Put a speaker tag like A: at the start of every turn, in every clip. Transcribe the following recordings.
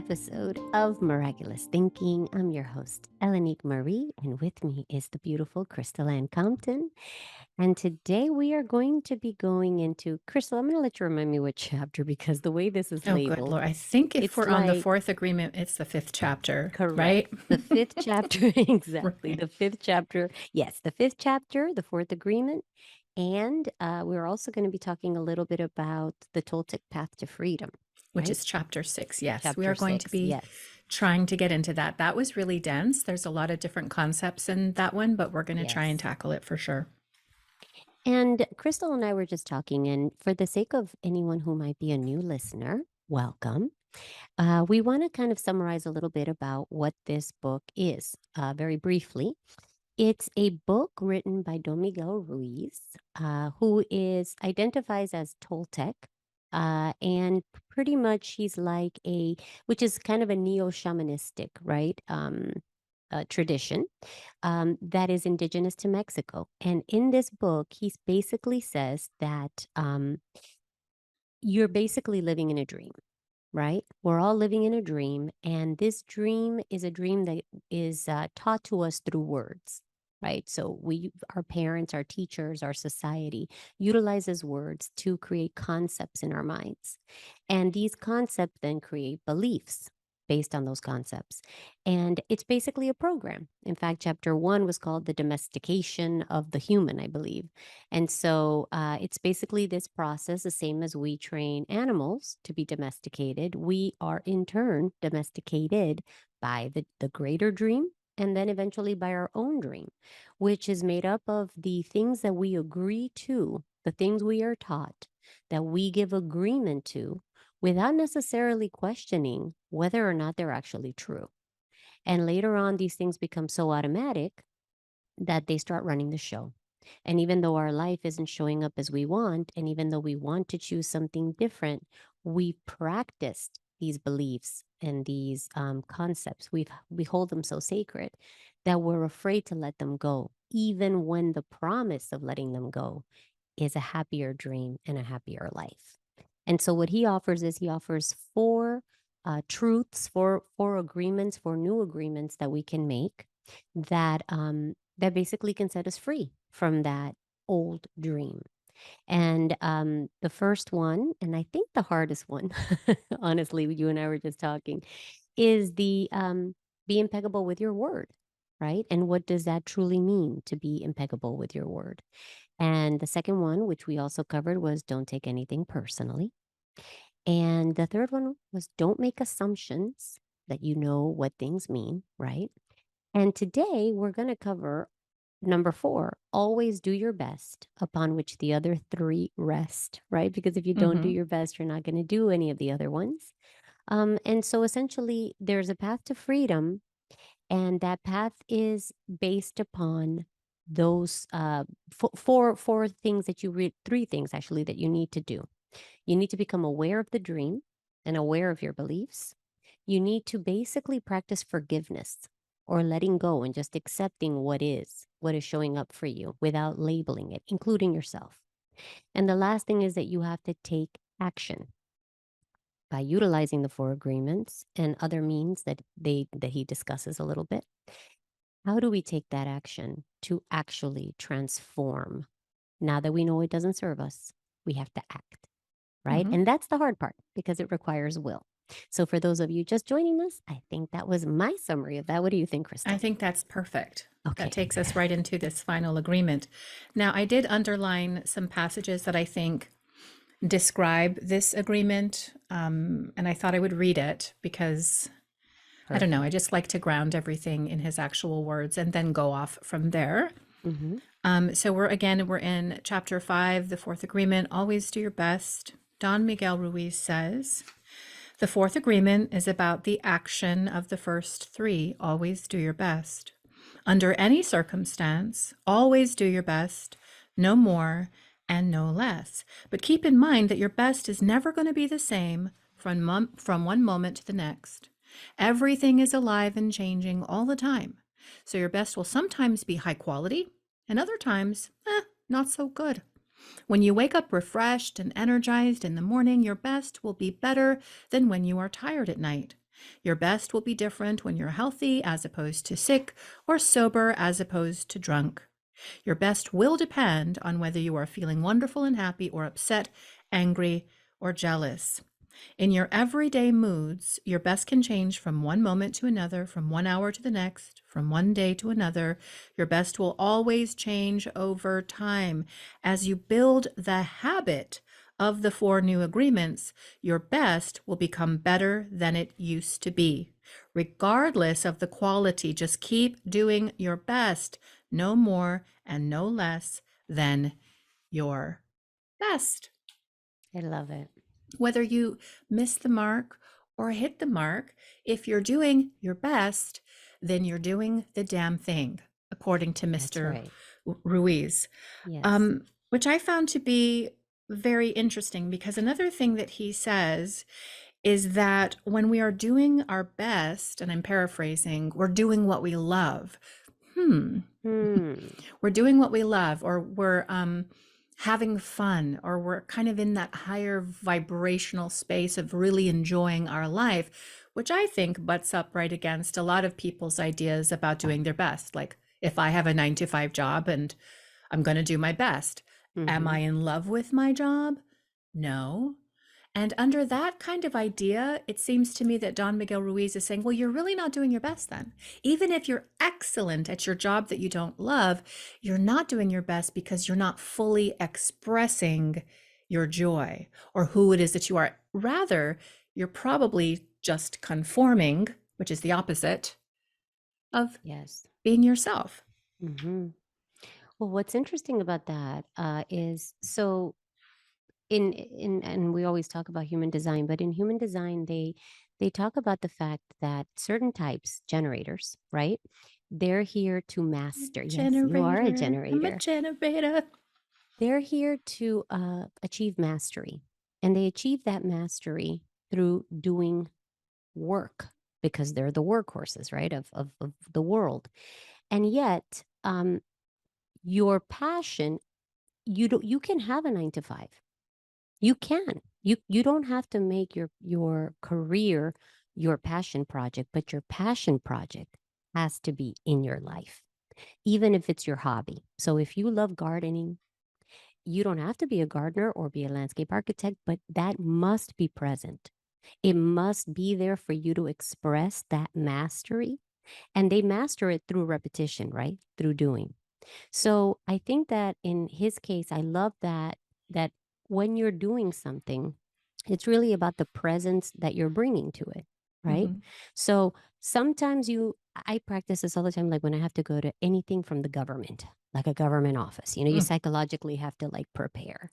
A: episode of Miraculous Thinking. I'm your host, Elenique Marie, and with me is the beautiful Crystal Ann Compton. And today we are going to be going into Crystal. I'm going to let you remind me what chapter because the way this is
B: Oh, good
A: labeled,
B: Lord. I think if
A: it's
B: we're on the
A: like
B: fourth agreement, it's the fifth chapter,
A: correct.
B: right?
A: The fifth chapter, exactly.
B: Right.
A: The fifth chapter. Yes, the fifth chapter, the fourth agreement. And we're also going to be talking a little bit about the Toltec Path to Freedom,
B: Which
A: right?
B: is chapter 6. Yes, we
A: Chapter
B: are going to
A: six.
B: be
A: Yes.
B: trying to get into that. That was really dense. There's a lot of different concepts in that one, but we're going to try and
A: Yes.
B: tackle it for sure.
A: And Crystal and I were just talking, and for the sake of anyone who might be a new listener, welcome. We want to kind of summarize a little bit about what this book is, very briefly. It's a book written by Don Miguel Ruiz, who is identifies as Toltec. And pretty much he's like which is kind of a neo-shamanistic, right? Tradition that is indigenous to Mexico. And in this book, he basically says that you're basically living in a dream, right? We're all living in a dream. And this dream is a dream that is taught to us through words. Right. So our parents, our teachers, our society utilizes words to create concepts in our minds. And these concepts then create beliefs based on those concepts. And it's basically a program. In fact, chapter 1 was called The Domestication of the Human, I believe. And so it's basically this process, the same as we train animals to be domesticated. We are in turn domesticated by the greater dream and then eventually by our own dream, which is made up of the things that we agree to, the things we are taught, that we give agreement to without necessarily questioning whether or not they're actually true. And later on, these things become so automatic that they start running the show. And even though our life isn't showing up as we want, and even though we want to choose something different, we practiced these beliefs and these concepts. We hold them so sacred that we're afraid to let them go, even when the promise of letting them go is a happier dream and a happier life. And so what he offers is he offers four truths, four agreements, four new agreements that we can make that that basically can set us free from that old dream. And the first one, and I think the hardest one, honestly, you and I were just talking, is the be impeccable with your word, right? And what does that truly mean to be impeccable with your word? And the second one, which we also covered, was don't take anything personally. And the third one was don't make assumptions that you know what things mean, right? And today we're going to cover number 4, always do your best, upon which the other 3 rest, right? Because if you don't do
B: Mm-hmm.
A: your best, you're not going to do any of the other ones. And so essentially, there's a path to freedom, and that path is based upon those four things that you read, 3 things actually that you need to do. You need to become aware of the dream and aware of your beliefs. You need to basically practice forgiveness or letting go and just accepting what is showing up for you without labeling it, including yourself. And the last thing is that you have to take action by utilizing the 4 agreements and other means that he discusses a little bit. How do we take that action to actually transform? Now that we know it doesn't serve us, we have to act, right?
B: Mm-hmm.
A: And that's the hard part because it requires will. So for those of you just joining us, I think that was my summary of that. What do you think,
B: I
A: Crystal?
B: think that's perfect. That
A: Okay.
B: takes us right into this final agreement. Now, I did underline some passages that I think describe this agreement, and I thought I would read it because I don't know, I
A: Perfect.
B: just like to ground everything in his actual words and then go off from there.
A: Mm-hmm.
B: So we're in chapter 5, the fourth agreement. Always do your best. Don Miguel Ruiz says, the fourth agreement is about the action of the first 3. Always do your best. Under any circumstance, always do your best, no more and no less. But keep in mind that your best is never going to be the same from one moment to the next. Everything is alive and changing all the time. So your best will sometimes be high quality and other times, not so good. When you wake up refreshed and energized in the morning, your best will be better than when you are tired at night. Your best will be different when you're healthy as opposed to sick, or sober as opposed to drunk. Your best will depend on whether you are feeling wonderful and happy or upset, angry, or jealous. In your everyday moods, your best can change from one moment to another, from 1 hour to the next, from one day to another. Your best will always change over time. As you build the habit of the 4 new agreements, your best will become better than it used to be. Regardless of the quality, just keep doing your best, no more and no less than your best.
A: I love it.
B: Whether you miss the mark or hit the mark, if you're doing your best, then you're doing the damn thing, according to
A: That's
B: Mr.
A: right.
B: Ruiz,
A: Yes.
B: which I found to be very interesting because another thing that he says is that when we are doing our best, and I'm paraphrasing, we're doing what we love. Hmm.
A: Hmm.
B: We're doing what we love, or we're having fun, or we're kind of in that higher vibrational space of really enjoying our life, which I think butts up right against a lot of people's ideas about doing their best. Like, if I have a 9 to 5 job and I'm going to do my best, am
A: Mm-hmm.
B: I in love with my job? No. And under that kind of idea, it seems to me that Don Miguel Ruiz is saying, well, you're really not doing your best then. Even if you're excellent at your job that you don't love, you're not doing your best because you're not fully expressing your joy or who it is that you are. Rather, you're probably just conforming, which is the opposite of
A: Yes.
B: being yourself.
A: Mm-hmm. Well, what's interesting about that is so in and we always talk about human design, but in human design, they talk about the fact that certain types, generators, right? They're here to master. Yes, you are a
B: Generator. I'm a
A: generator.
B: generator.
A: They're here to achieve mastery, and they achieve that mastery through doing work because they're the workhorses, right, of the world. And yet, your passion, you can have a 9 to 5. You can. You don't have to make your career your passion project, but your passion project has to be in your life, even if it's your hobby. So if you love gardening, you don't have to be a gardener or be a landscape architect, but that must be present. It must be there for you to express that mastery. And they master it through repetition, right? Through doing. So I think that in his case, I love that when you're doing something, it's really about the presence that you're bringing to it, right?
B: Mhm.
A: So sometimes I practice this all the time, like when I have to go to anything from the government, like a government office, you
B: Mm.
A: psychologically have to like prepare.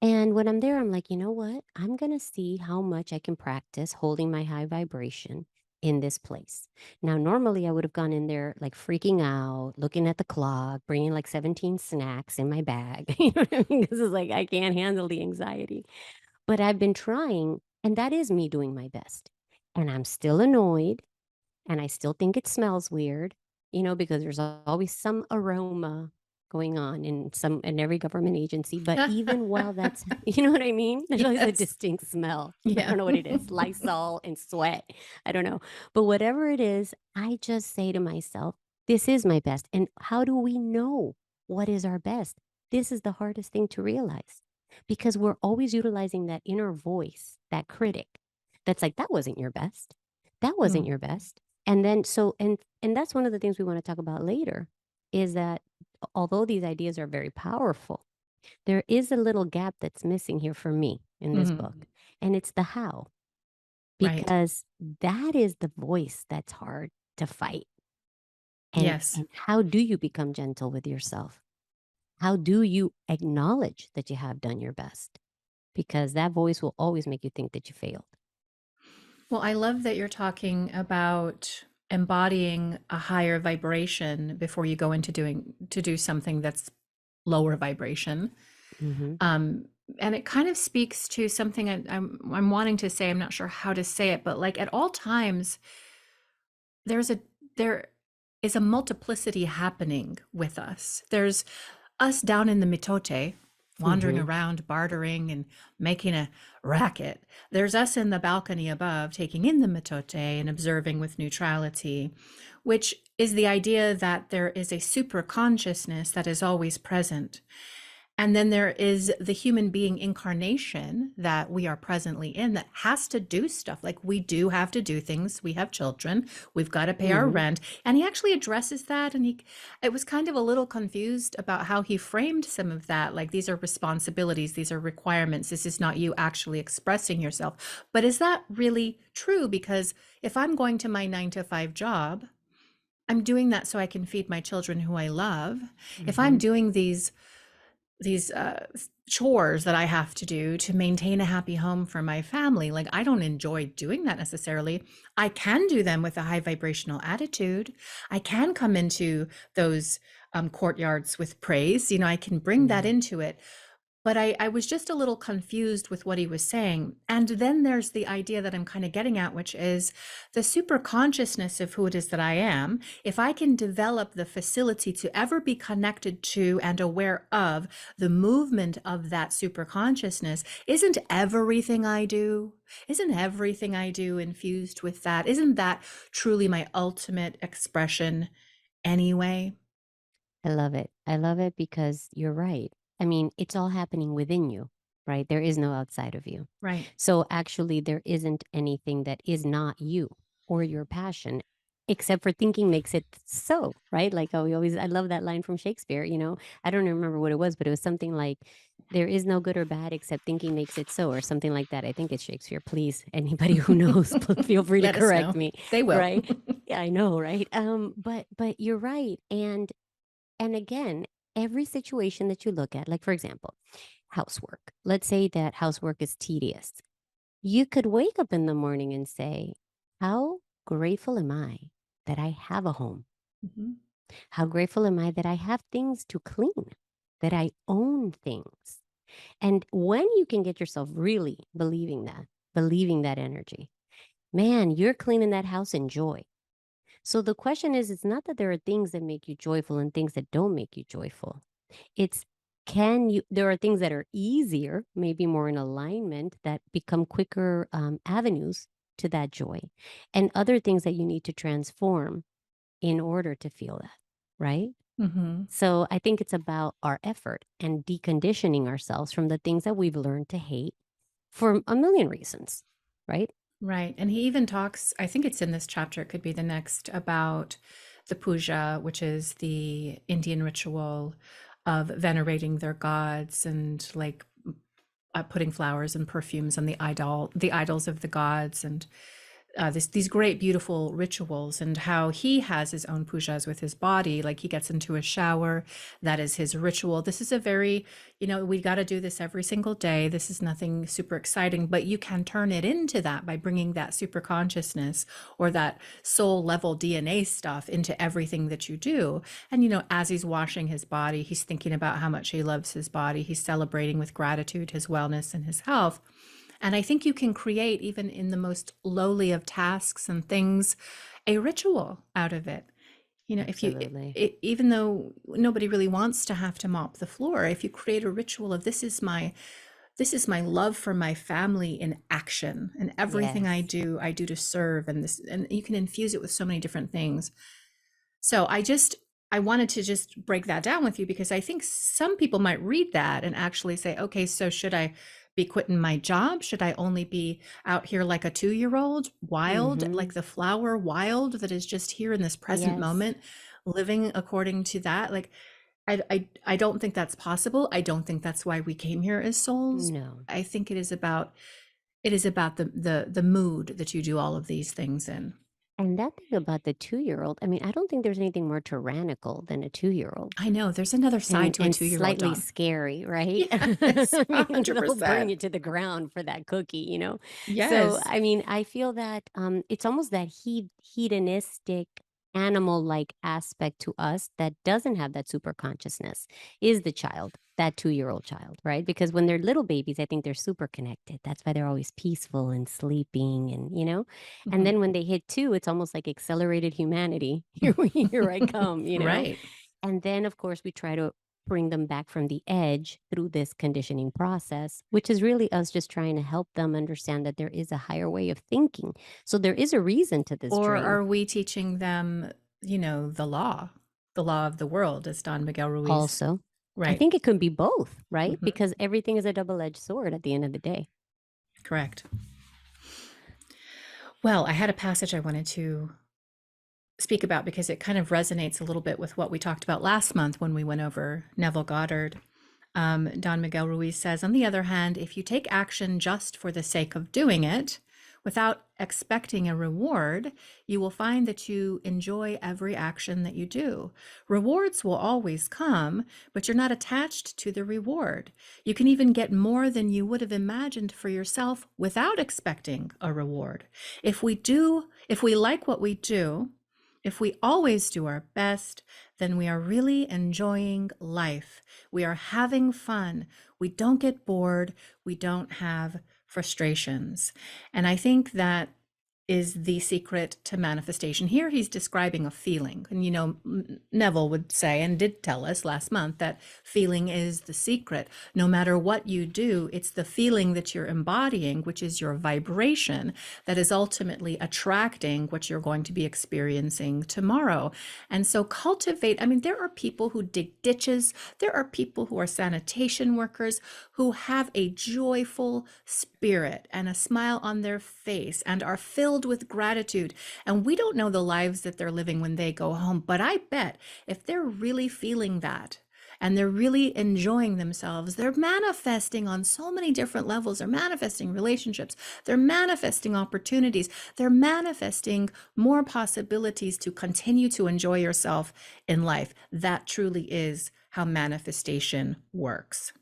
A: And when I'm there, I'm like, you know what? I'm going to see how much I can practice holding my high vibration in this place. Now, normally I would have gone in there like freaking out, looking at the clock, bringing like 17 snacks in my bag. You know what I mean? This is like, I can't handle the anxiety. But I've been trying, and that is me doing my best. And I'm still annoyed, and I still think it smells weird, because there's always some aroma going on in every government agency. But even while that's, you know what I mean? There's always a
B: Yes.
A: distinct smell. I
B: Yeah.
A: don't know what it is, Lysol and sweat. I don't know. But whatever it is, I just say to myself, this is my best. And how do we know what is our best? This is the hardest thing to realize because we're always utilizing that inner voice, that critic that's like, that wasn't your best. That wasn't
B: Mm.
A: your best. And then and that's one of the things we want to talk about later is that although these ideas are very powerful, there is a little gap that's missing here for me in this
B: Mhm.
A: book. And it's the how,
B: Right.
A: because that is the voice that's hard to fight. And
B: Yes.
A: and how do you become gentle with yourself? How do you acknowledge that you have done your best? Because that voice will always make you think that you failed.
B: Well, I love that you're talking about embodying a higher vibration before you go into to do something that's lower vibration.
A: Hmm.
B: Um, and it kind of speaks to something I'm wanting to say. I'm not sure how to say it, but like at all times, there's a there is a multiplicity happening with us. There's us down in the mitote, wandering
A: Mhm.
B: around, bartering and making a racket. There's us in the balcony above, taking in the mitote and observing with neutrality, which is the idea that there is a super consciousness that is always present. And then there is the human being incarnation that we are presently in that has to do stuff. Like we do have to do things. We have children. We've got to pay our
A: Mhm.
B: rent. And he actually addresses that. And it was kind of a little confused about how he framed some of that. Like these are responsibilities, these are requirements. This is not you actually expressing yourself. But is that really true? Because if I'm going to my 9 to 5 job, I'm doing that so I can feed my children who I love. If I'm
A: Mhm.
B: doing these chores that I have to do to maintain a happy home for my family. Like, I don't enjoy doing that necessarily. I can do them with a high vibrational attitude. I can come into those courtyards with praise. I can bring that
A: Mm.
B: into it. But I was just a little confused with what he was saying. And then there's the idea that I'm kind of getting at, which is the super consciousness of who it is that I am. If I can develop the facility to ever be connected to and aware of the movement of that super consciousness, isn't everything I do infused with that? Isn't that truly my ultimate expression anyway?
A: I love it. I love it because you're right. I mean, it's all happening within you, right? There is no outside of you.
B: Right.
A: So actually, there isn't anything that is not you or your passion, except for thinking makes it so, right? Like, oh, we always, I love that line from Shakespeare, I don't remember what it was, but it was something like, there is no good or bad except thinking makes it so, or something like that. I think it's Shakespeare. Please, anybody who knows, feel free to
B: Let us
A: correct
B: know.
A: me,
B: They will.
A: right? Yeah, I know, right? But you're right. And again, every situation that you look at, like for example, housework. Let's say that housework is tedious. You could wake up in the morning and say, how grateful am I that I have a home?
B: Mhm.
A: How grateful am I that I have things to clean, that I own things? And when you can get yourself really believing that energy, man, you're cleaning that house in joy. So the question is, it's not that there are things that make you joyful and things that don't make you joyful. It's there are things that are easier, maybe more in alignment, that become quicker avenues to that joy, and other things that you need to transform in order to feel that, right?
B: Mhm.
A: So I think it's about our effort and deconditioning ourselves from the things that we've learned to hate for a million reasons, right?
B: Right. And he even talks, I think it's in this chapter, it could be the next, about the puja, which is the Indian ritual of venerating their gods and like putting flowers and perfumes on the idols of the gods, and these great, beautiful rituals, and how he has his own pujas with his body. Like he gets into a shower, that is his ritual. This is a very, we got to do this every single day. This is nothing super exciting, but you can turn it into that by bringing that super consciousness or that soul level DNA stuff into everything that you do. And, as he's washing his body, he's thinking about how much he loves his body. He's celebrating with gratitude his wellness and his health. And I think you can create, even in the most lowly of tasks and things, a ritual out of it. If you,
A: Absolutely.
B: even though nobody really wants to have to mop the floor, if you create a ritual of this is my love for my family in action, and everything
A: Yes.
B: I do to serve, and this, and you can infuse it with so many different things. So I wanted to just break that down with you because I think some people might read that and actually say, okay, so should I be quitting my job? Should I only be out here like a 2-year old, wild, like
A: Hmm.
B: the flower wild that is just here in this present
A: Yes.
B: moment, living according to that? Like, I don't think that's possible. I don't think that's why we came here as souls.
A: No.
B: I think it is about the mood that you do all of these things in.
A: And that thing about the two-year-old, I mean, I don't think there's anything more tyrannical than a two-year-old,
B: I know there's another side to a
A: and
B: 2-year-old,
A: slightly
B: Don.
A: scary, right?
B: Yes,
A: I mean, they'll burn
B: 100%.
A: you to the ground for that cookie. So,
B: Yes.
A: I mean, I feel that it's almost that hedonistic animal-like aspect to us that doesn't have that super consciousness is the child, that two-year-old child, right? Because when they're little babies, I think they're super connected. That's why they're always peaceful and sleeping, and. And
B: Mhm.
A: then when they hit 2, it's almost like accelerated humanity. Here I come.
B: Right.
A: And then, of course, we try to bring them back from the edge through this conditioning process, which is really us just trying to help them understand that there is a higher way of thinking. So there is a reason to this
B: Or
A: dream
B: are we teaching them, the law of the world, as Don Miguel Ruiz?
A: also. I
B: Right.
A: think it could be both, right?
B: Hmm.
A: Because everything is a double-edged sword at the end of the day.
B: Correct. Well, I had a passage I wanted to speak about because it kind of resonates a little bit with what we talked about last month when we went over Neville Goddard. Don Miguel Ruiz says, on the other hand, if you take action just for the sake of doing it, without expecting a reward, you will find that you enjoy every action that you do. Rewards will always come, but you're not attached to the reward. You can even get more than you would have imagined for yourself without expecting a reward. If we like what we do, if we always do our best, then we are really enjoying life. We are having fun. We don't get bored. We don't have frustrations. And I think that is the secret to manifestation. Here he's describing a feeling. And Neville would say, and did tell us last month, that feeling is the secret. No matter what you do, it's the feeling that you're embodying, which is your vibration, that is ultimately attracting what you're going to be experiencing tomorrow. And so there are people who dig ditches, there are people who are sanitation workers who have a joyful spirit and a smile on their face and are filled with gratitude. And we don't know the lives that they're living when they go home, but I bet if they're really feeling that and they're really enjoying themselves, they're manifesting on so many different levels. They're manifesting relationships, they're manifesting opportunities, they're manifesting more possibilities to continue to enjoy yourself in life. That truly is how manifestation works.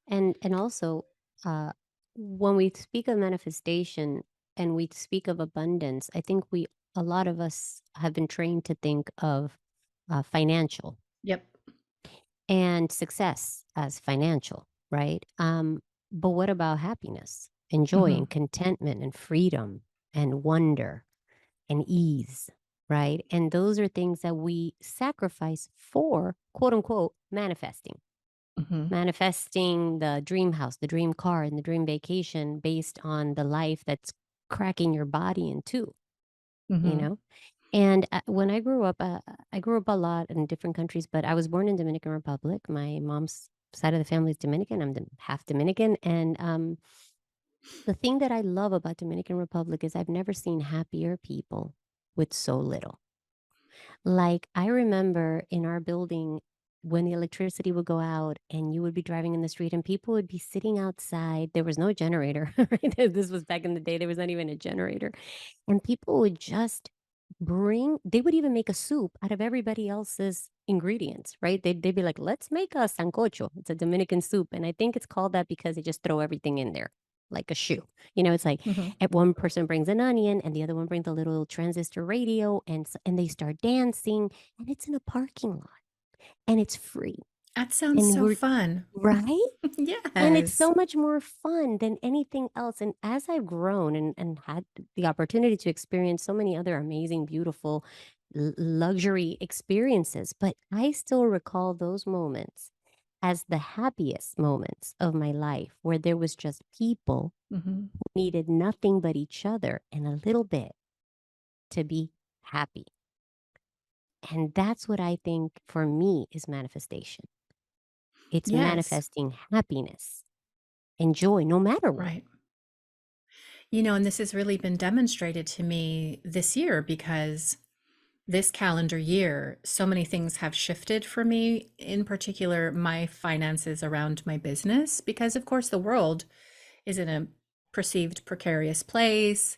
A: And also, uh, when we speak of manifestation and we speak of abundance, I think a lot of us have been trained to think of financial
B: Yep.
A: and success as financial, right? But what about happiness and joy
B: Hmm.
A: and contentment and freedom and wonder and ease, right? And those are things that we sacrifice for, quote unquote, manifesting.
B: Hmm.
A: Manifesting the dream house, the dream car, and the dream vacation based on the life that's cracking your body in two, you
B: Hmm.
A: know? And when I grew up a lot in different countries, but I was born in Dominican Republic. My mom's side of the family is Dominican. I'm half Dominican. And the thing that I love about Dominican Republic is I've never seen happier people with so little. Like, I remember in our building when the electricity would go out and you would be driving in the street and people would be sitting outside. There was no generator, right? This was back in the day. There was not even a generator. And people would just they would even make a soup out of everybody else's ingredients, right? They'd be like, let's make a sancocho. It's a Dominican soup. And I think it's called that because they just throw everything in there like a shoe. It's like
B: Hmm.
A: one person brings an onion and the other one brings a little transistor radio and they start dancing and it's in a parking lot and it's free.
B: That sounds
A: And
B: so
A: we're
B: fun.
A: right. And it's
B: Yes.
A: so much more fun than anything else. And as I've grown and had the opportunity to experience so many other amazing, beautiful luxury experiences, but I still recall those moments as the happiest moments of my life where there was just people
B: Hmm.
A: who needed nothing but each other and a little bit to be happy. And that's what I think for me is manifestation. It's
B: Yes.
A: manifesting happiness and joy no matter what.
B: Right. And this has really been demonstrated to me this year because this calendar year, so many things have shifted for me, in particular, my finances around my business, because of course the world is in a perceived precarious place.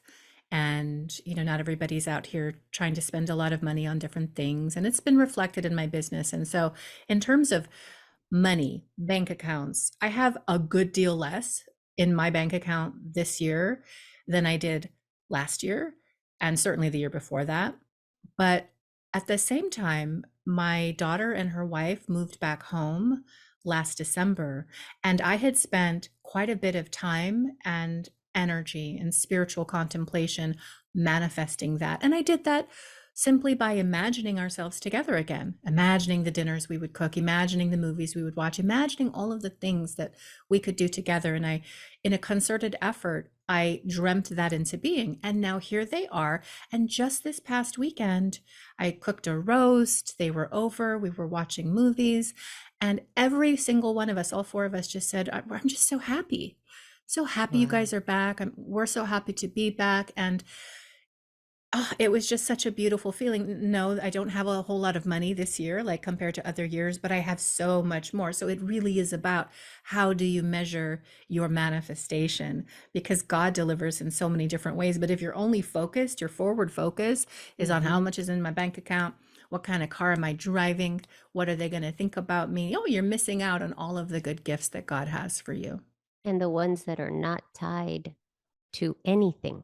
B: And, not everybody's out here trying to spend a lot of money on different things. And it's been reflected in my business. And so, in terms of money, bank accounts, I have a good deal less in my bank account this year than I did last year, and certainly the year before that. But at the same time, my daughter and her wife moved back home last December, and I had spent quite a bit of time and energy and spiritual contemplation manifesting that. And I did that simply by imagining ourselves together again, imagining the dinners we would cook, imagining the movies we would watch, imagining all of the things that we could do together. And in a concerted effort, I dreamt that into being. And now here they are. And just this past weekend, I cooked a roast. They were over. We were watching movies. And every single one of us, all four of us, just said, I'm just so happy. So happy you
A: Wow.
B: guys are back. We're so happy to be back. And it was just such a beautiful feeling. No, I don't have a whole lot of money this year, like compared to other years, but I have so much more. So it really is about how do you measure your manifestation? Because God delivers in so many different ways. But if you're only focused, your forward focus is on how
A: Mhm.
B: much is in my bank account, what kind of car am I driving, what are they going to think about me? Oh, you're missing out on all of the good gifts that God has for you.
A: And the ones that are not tied to anything.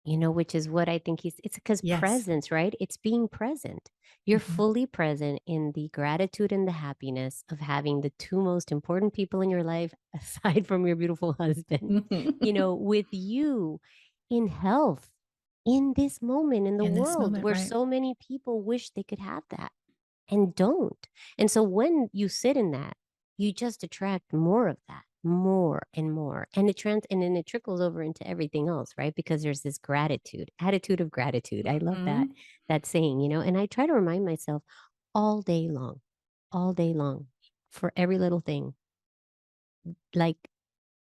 A: Which is what I think it's because
B: Yes.
A: presence, right? It's being present. You're
B: Mhm.
A: fully present in the gratitude and the happiness of having the two most important people in your life, aside from your beautiful husband, with you in health in this moment in the
B: In this
A: world
B: moment,
A: where
B: right?
A: so many people wish they could have that and don't. And so when you sit in that, you just attract more of that, more and more. And then it trickles over into everything else, right? Because there's this gratitude, attitude of gratitude. I love
B: Mhm.
A: that saying, and I try to remind myself all day long, for every little thing. Like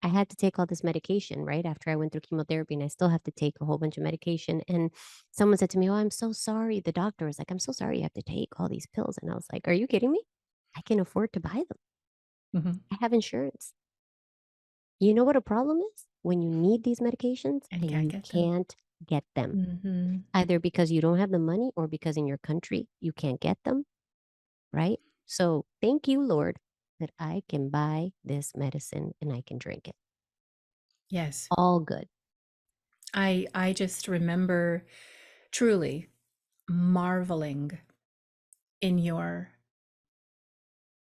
A: I had to take all this medication, right? After I went through chemotherapy, and I still have to take a whole bunch of medication. And someone said to me, "Oh, I'm so sorry." The doctor was like, "I'm so sorry you have to take all these pills." And I was like, "Are you kidding me? I can afford to buy them.
B: Mhm.
A: I have insurance." You know what a problem is? When you need these medications
B: And
A: and
B: can't
A: you
B: get them.
A: can't get them,
B: Mhm.
A: either because you don't have the money or because in your country you can't get them, right? So thank you, Lord, that I can buy this medicine and I can drink it.
B: Yes.
A: All good.
B: I just remember truly marveling in your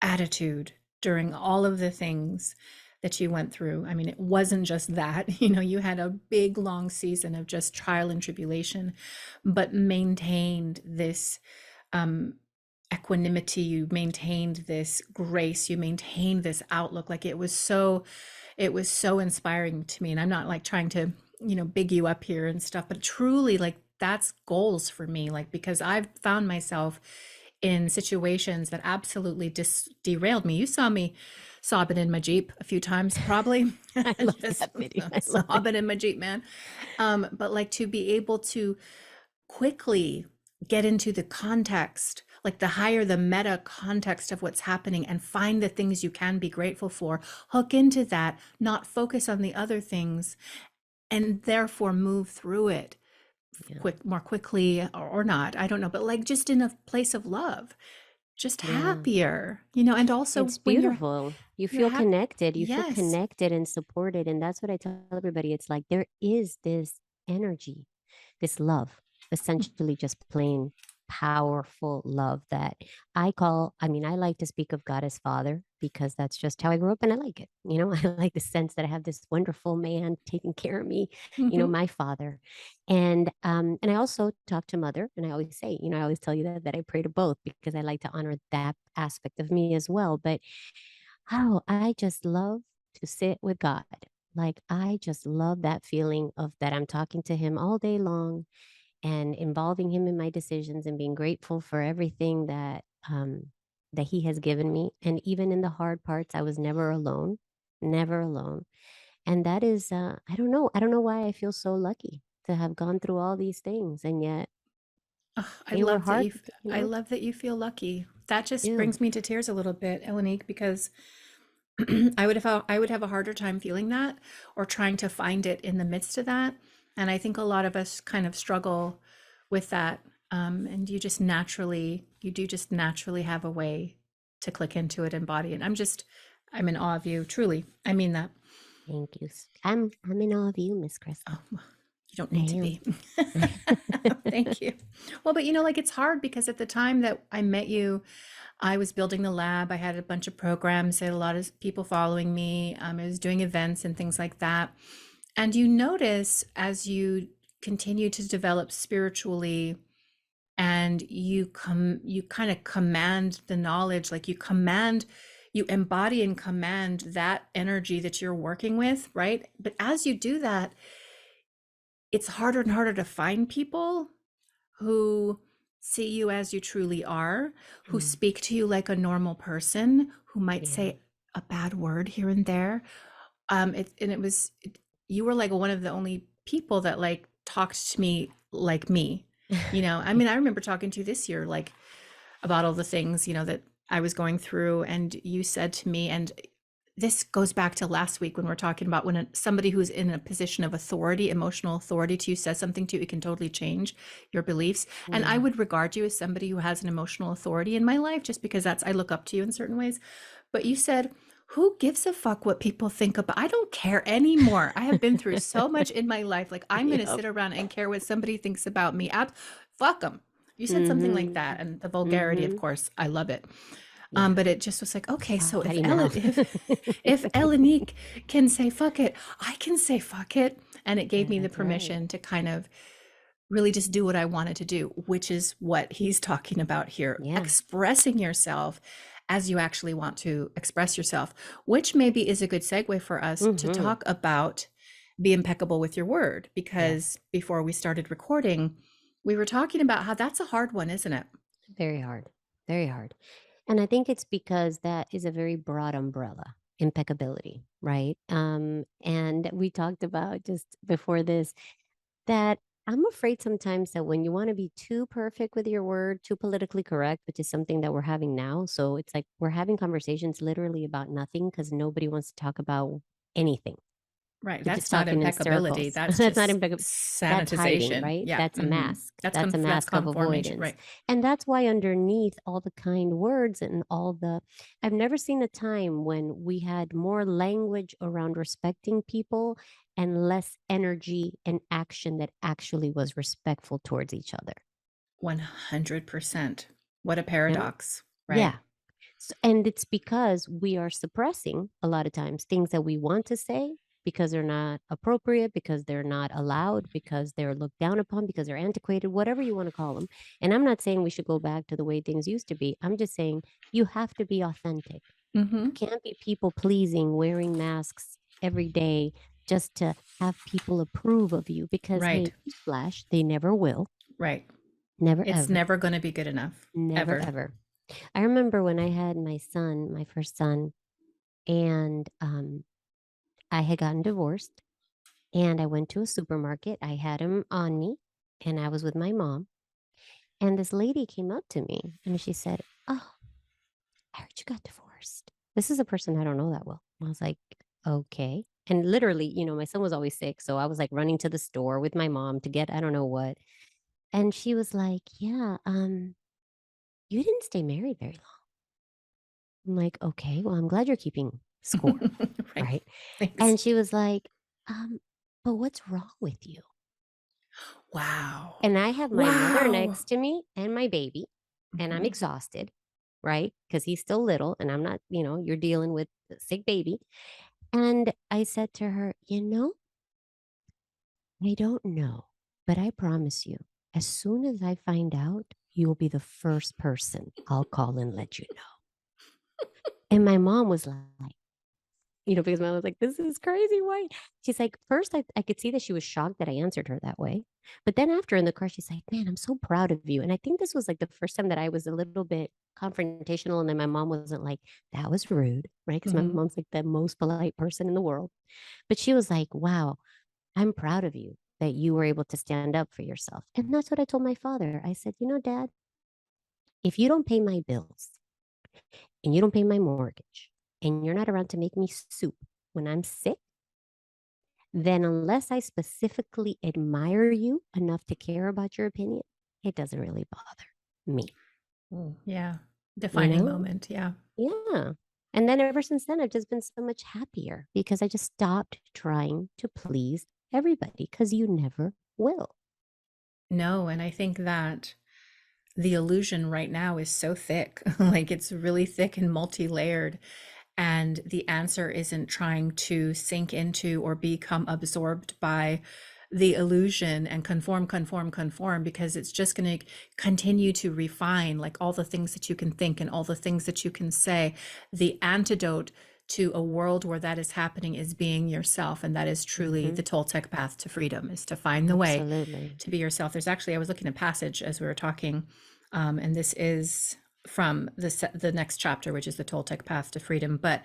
B: attitude during all of the things that you went through. I mean, it wasn't just that, you had a big long season of just trial and tribulation, but maintained this um equanimity, you maintained this grace, you maintained this outlook. Like it was so inspiring to me. And I'm not like trying to, big you up here and stuff, but truly like that's goals for me. Like, because I've found myself in situations that absolutely derailed me. You saw me sobbing in my Jeep a few times, probably.
A: I love
B: Just
A: that video. I love it.
B: sobbing in my Jeep, man. But like to be able to quickly get into the context, like the higher the meta context of what's happening, and find the things you can be grateful for, hook into that, not focus on the other things, and therefore move through it
A: Yeah.
B: more quickly, or not. I don't know, but like just in a place of love, just
A: Yeah.
B: happier, and also
A: It's
B: when
A: beautiful. You
B: you're
A: feel
B: happy.
A: connected. You feel
B: Yes.
A: connected and supported. And that's what I tell everybody. It's like there is this energy, this love, essentially just plain powerful love that I mean, I like to speak of God as Father because that's just how I grew up and I like it. I like the sense that I have this wonderful man taking care of me,
B: Hmm.
A: my father. And I also talk to mother and I always say, I always tell you that I pray to both because I like to honor that aspect of me as well. But I just love to sit with God. Like I just love that feeling of that I'm talking to him all day long and involving him in my decisions and being grateful for everything that he has given me. And even in the hard parts, I was never alone, never alone. And that is, I don't know why I feel so lucky to have gone through all these things, and yet
B: Ugh,
A: they were hard,
B: I love that you feel lucky. That just
A: too.
B: brings me to tears a little bit, Elenique, because I would have a harder time feeling that, or trying to find it in the midst of that. And I think a lot of us kind of struggle with that. And you do just naturally have a way to click into it, embody it. I'm in awe of you, truly. I mean that.
A: Thank you. I'm in awe of you, Miss
B: Oh,
A: Crystal.
B: you don't
A: I
B: need to
A: am.
B: be. Thank you. Well, but like it's hard because at the time that I met you, I was building the lab. I had a bunch of programs. I had a lot of people following me. I was doing events and things like that. And you notice as you continue to develop spiritually, and you kind of command the knowledge, like you embody and command that energy that you're working with, right? But as you do that, it's harder and harder to find people who see you as you truly are, who
A: Mm,
B: speak to you like a normal person, who might
A: yeah.
B: say a bad word here and there. You were like one of the only people that like talked to me like me. I mean, I remember talking to you this year, like about all the things, that I was going through, and you said to me, and this goes back to last week when we're talking about when somebody who's in a position of authority, emotional authority to you, says something to you, it can totally change your beliefs. And I
A: Yeah.
B: would regard you as somebody who has an emotional authority in my life, just because I look up to you in certain ways. But you said, who gives a fuck what people think about? I don't care anymore. I have been through so much in my life. Like, I'm going to
A: Yep.
B: sit around and care what somebody thinks about me. Fuck them. You said something like that.
A: Mhm.
B: And the vulgarity, of
A: Mhm.
B: course, I love it.
A: Yeah.
B: But it just was like, okay, so
A: Potty mouth.
B: if Elenique can say fuck it, I can say fuck it. And it gave me the
A: That's right.
B: permission to kind of really just do what I wanted to do, which is what he's talking about here,
A: Yeah.
B: expressing yourself as you actually want to express yourself, which maybe is a good segue for us to
A: Mhm.
B: talk about be impeccable with your word.
A: Yes.
B: Because before we started recording, we were talking about how that's a hard one, isn't it?
A: Very hard. Very hard. And I think it's because that is a very broad umbrella, impeccability, right? And we talked about just before this that I'm afraid sometimes that when you want to be too perfect with your word, too politically correct, which is something that we're having now. So it's like we're having conversations literally about nothing because nobody wants to talk about anything.
B: Right.
A: We're just
B: That's not
A: talking in
B: impeccability.
A: circles.
B: That's
A: That's not
B: just
A: impeccable. That's hiding,
B: sanitization.
A: right?
B: Yeah.
A: That's a mask. That's a
B: That's
A: mask of
B: conformation.
A: avoidance.
B: Right.
A: And that's why underneath all the kind words and all I've never seen a time when we had more language around respecting people and less energy and action that actually was respectful towards each other.
B: 100%. What a
A: Yeah.
B: paradox.
A: Yeah.
B: Right.
A: And it's because we are suppressing a lot of times things that we want to say because they're not appropriate, because they're not allowed, because they're looked down upon, because they're antiquated, whatever you want to call them. And I'm not saying we should go back to the way things used to be. I'm just saying you have to be authentic. You
B: Mm-hmm.
A: can't be people pleasing, wearing masks every day just to have people approve of you because, hey,
B: Right.
A: newsflash, they never will.
B: Right.
A: Never,
B: It's
A: ever.
B: never going to be good enough.
A: Never,
B: Ever.
A: ever. I remember when I had my son, my first son, and I had gotten divorced and I went to a supermarket. I had him on me and I was with my mom. And this lady came up to me and she said, "Oh, I heard you got divorced." This is a person I don't know that well. I was like, "Okay." And literally, my son was always sick. So I was like running to the store with my mom to get I don't know what. And she was like, "Yeah, you didn't stay married very long." I'm like, "Okay, well, I'm glad you're keeping score."
B: Right.
A: Right.
B: Thanks.
A: And she was like, um, "But what's wrong with you?"
B: Wow.
A: And I have my mother
B: Wow.
A: next to me and my baby, and I'm
B: Mm-hmm.
A: exhausted, right? Because he's still little and I'm not, you're dealing with a sick baby. And I said to her, I don't know, but I promise you, as soon as I find out, you'll be the first person I'll call and let you know. And my mom was like, because my mom was like, this is crazy. Why? She's like, first, I could see that she was shocked that I answered her that way. But then after in the car, she's like, man, I'm so proud of you. And I think this was like the first time that I was a little bit confrontational. And then my mom wasn't like, that was rude, right? Because my
B: Mm-hmm.
A: mom's like the most polite person in the world. But she was like, wow, I'm proud of you that you were able to stand up for yourself. And that's what I told my father. I said, Dad, if you don't pay my bills and you don't pay my mortgage and you're not around to make me soup when I'm sick, then unless I specifically admire you enough to care about your opinion, it doesn't really bother me,
B: Ooh, yeah.
A: you
B: Defining
A: know?
B: moment. Yeah.
A: Yeah. And then ever since then, I've just been so much happier because I just stopped trying to please everybody because you never will.
B: No, and I think that the illusion right now is so thick. Like it's really thick and multi-layered. And the answer isn't trying to sink into or become absorbed by the illusion and conform, because it's just going to continue to refine like all the things that you can think and all the things that you can say. The antidote to a world where that is happening is being yourself. And that is truly
A: Mm-hmm.
B: the Toltec path to freedom, is to find the way
A: Absolutely.
B: to be yourself. There's actually, I was looking at a passage as we were talking, and this is from the next chapter, which is the Toltec Path to Freedom. But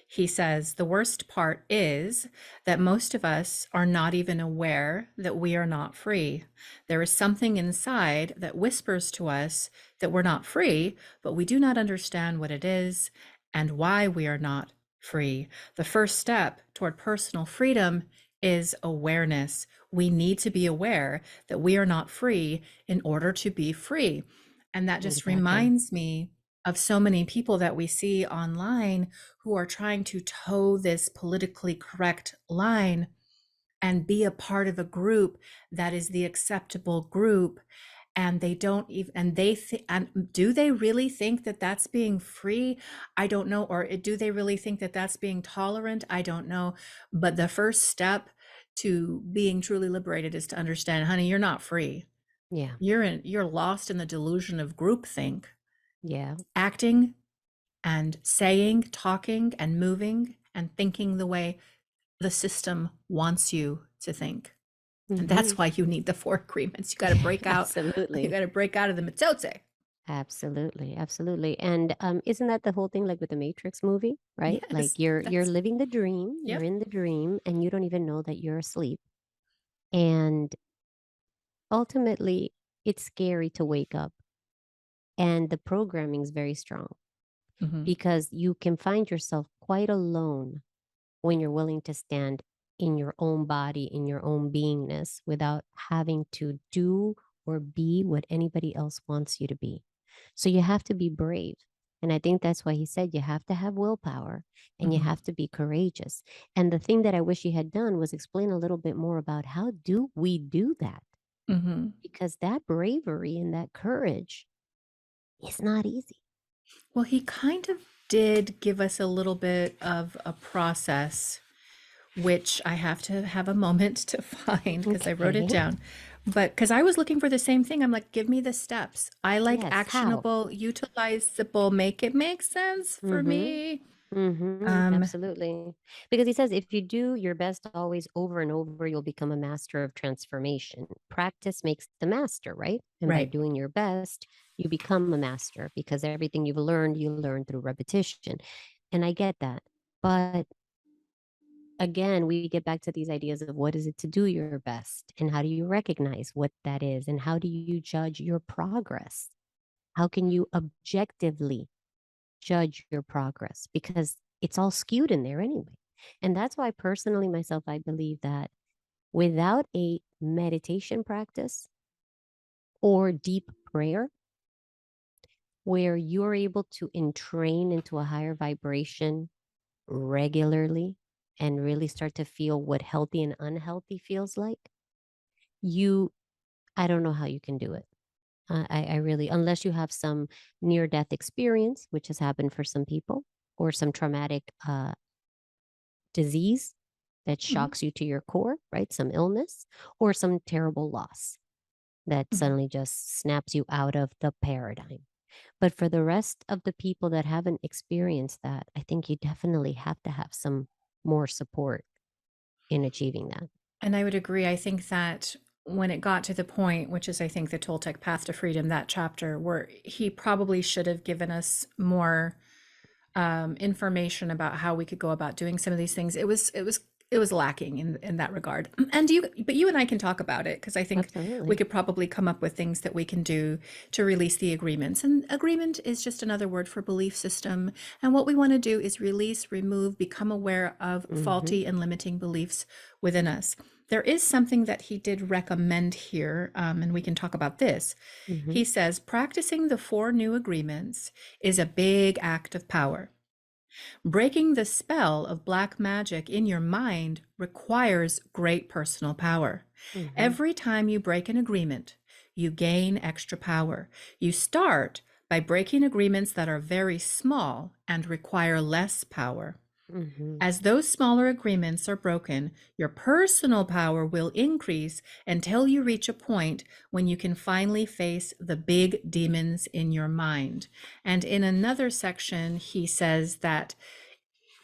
B: he says the worst part is that most of us are not even aware that we are not free. There is something inside that whispers to us that we're not free, but we do not understand what it is and why we are not free. The first step toward personal freedom is awareness. We need to be aware that we are not free in order to be free. And that just
A: Exactly.
B: reminds me of so many people that we see online who are trying to toe this politically correct line and be a part of a group that is the acceptable group. And they don't even, and do they really think that that's being free? I don't know. Or do they really think that that's being tolerant? I don't know. But the first step to being truly liberated is to understand, honey, you're not free.
A: Yeah.
B: You're lost in the delusion of groupthink,
A: Yeah.
B: acting and saying, talking and moving and thinking the way the system wants you to think. And
A: Mm-hmm.
B: that's why you need the four agreements. You got to break out. You
A: Absolutely.
B: got to break out of the mitote.
A: Absolutely, absolutely. And isn't that the whole thing like with the Matrix movie, right? Like
B: Yes,
A: you're
B: that's,
A: living the dream, you're
B: yep.
A: in the dream and you don't even know that you're asleep. And ultimately it's scary to wake up. And the programming is very strong
B: Hmm.
A: because you can find yourself quite alone when you're willing to stand in your own body, in your own beingness, without having to do or be what anybody else wants you to be. So you have to be brave. And I think that's why he said you have to have willpower and you
B: Hmm.
A: have to be courageous. And the thing that I wish he had done was explain a little bit more about how do we do that?
B: Hmm.
A: Because that bravery and that courage is not easy.
B: Well, he kind of did give us a little bit of a process, which I have to have a moment to find because I wrote it
A: Okay.
B: down. But because I was looking for the same thing, I'm like, give me the steps. I like
A: Yes. How?
B: actionable, utilizable, make it make sense for
A: Mm-hmm.
B: me. Um,
A: Absolutely. Because he says if you do your best always over and over, you'll become a master of transformation. Practice makes the master, right? And by
B: right.
A: doing your best, you become a master because everything you've learned, you learn through repetition. And I get that. But again, we get back to these ideas of what is it to do your best and how do you recognize what that is and how do you judge your progress? How can you objectively judge your progress because it's all skewed in there anyway. And that's why, personally, myself, I believe that without a meditation practice or deep prayer, where you're able to entrain into a higher vibration regularly and really start to feel what healthy and unhealthy feels like, you, I don't know how you can do it. I really, unless you have some near death experience, which has happened for some people, or some traumatic disease that
B: Mhm,
A: shocks you to your core, right? Some illness or some terrible loss that
B: mhm.
A: suddenly just snaps you out of the paradigm. But for the rest of the people that haven't experienced that, I think you definitely have to have some more support in achieving that.
B: And I would agree. I think that when it got to the point, which is, I think, the Toltec Path to Freedom, that chapter, where he probably should have given us more information about how we could go about doing some of these things. It was lacking in that regard. And you and I can talk about it because I think we
A: Absolutely.
B: could probably come up with things that we can do to release the agreements. And agreement is just another word for belief system. And what we want to do is release, remove, become aware of
A: Mm-hmm.
B: faulty and limiting beliefs within us. There is something that he did recommend here, and we can talk about this.
A: Mm-hmm.
B: He says practicing the four new agreements is a big act of power. Breaking the spell of black magic in your mind requires great personal power.
A: Mm-hmm.
B: Every time you break an agreement, you gain extra power. You start by breaking agreements that are very small and require less power.
A: Mhm.
B: As those smaller agreements are broken, your personal power will increase until you reach a point when you can finally face the big demons in your mind. And in another section, he says that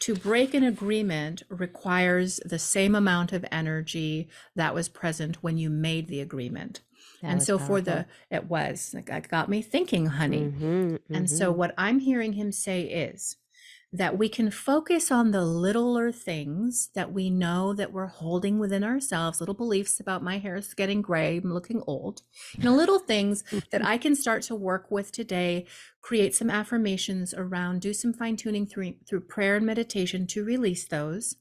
B: to break an agreement requires the same amount of energy that was present when you made the agreement.
A: That
B: And
A: was
B: so
A: powerful.
B: it was, like, that got me thinking, honey.
A: Mhm,
B: And so
A: mhm.
B: what I'm hearing him say is that we can focus on the littler things that we know that we're holding within ourselves, little beliefs about my hair is getting gray, I'm looking old, little things that I can start to work with today, create some affirmations around, do some fine tuning through prayer and meditation to release those.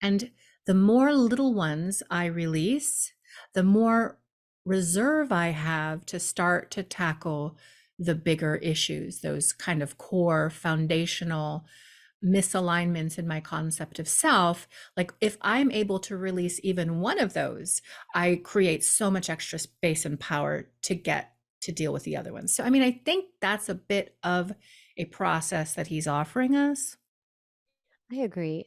B: And the more little ones I release, the more reserve I have to start to tackle the bigger issues, those kind of core foundational misalignments in my concept of self. Like, if I'm able to release even one of those, I create so much extra space and power to get to deal with the other ones. So, I mean, I think that's a bit of a process that he's offering us.
A: I agree.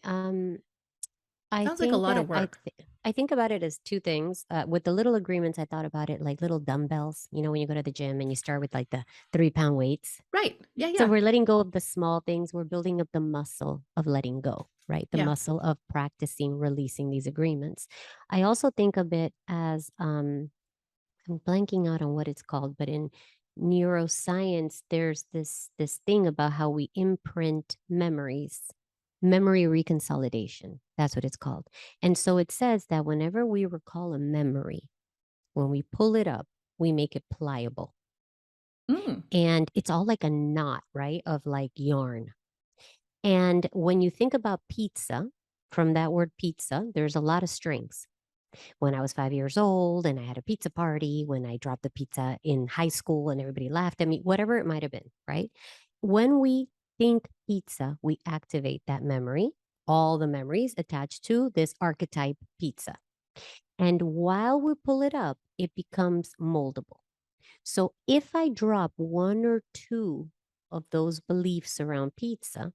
A: I
B: Sounds like a
A: think
B: lot of
A: that
B: work.
A: I think about it as two things. With the little agreements, I thought about it like little dumbbells. You know, when you go to the gym and you start with like the 3 pound weights.
B: Right. Yeah,
A: So
B: yeah.
A: we're letting go of the small things. We're building up the muscle of letting go, right? The
B: Yeah.
A: muscle of practicing releasing these agreements. I also think of it as I'm blanking out on what it's called, but in neuroscience, there's this thing about how we imprint memories, memory reconsolidation. That's what it's called. And so it says that whenever we recall a memory, when we pull it up, we make it pliable.
B: Mm,
A: And it's all like a knot, right? Of like yarn. And when you think about pizza, from that word pizza, there's a lot of strings. When I was 5 years old and I had a pizza party, when I dropped the pizza in high school and everybody laughed at me, whatever it might have been, right? When we think pizza, we activate that memory, all the memories attached to this archetype pizza. And while we pull it up, it becomes moldable. So if I drop one or two of those beliefs around pizza,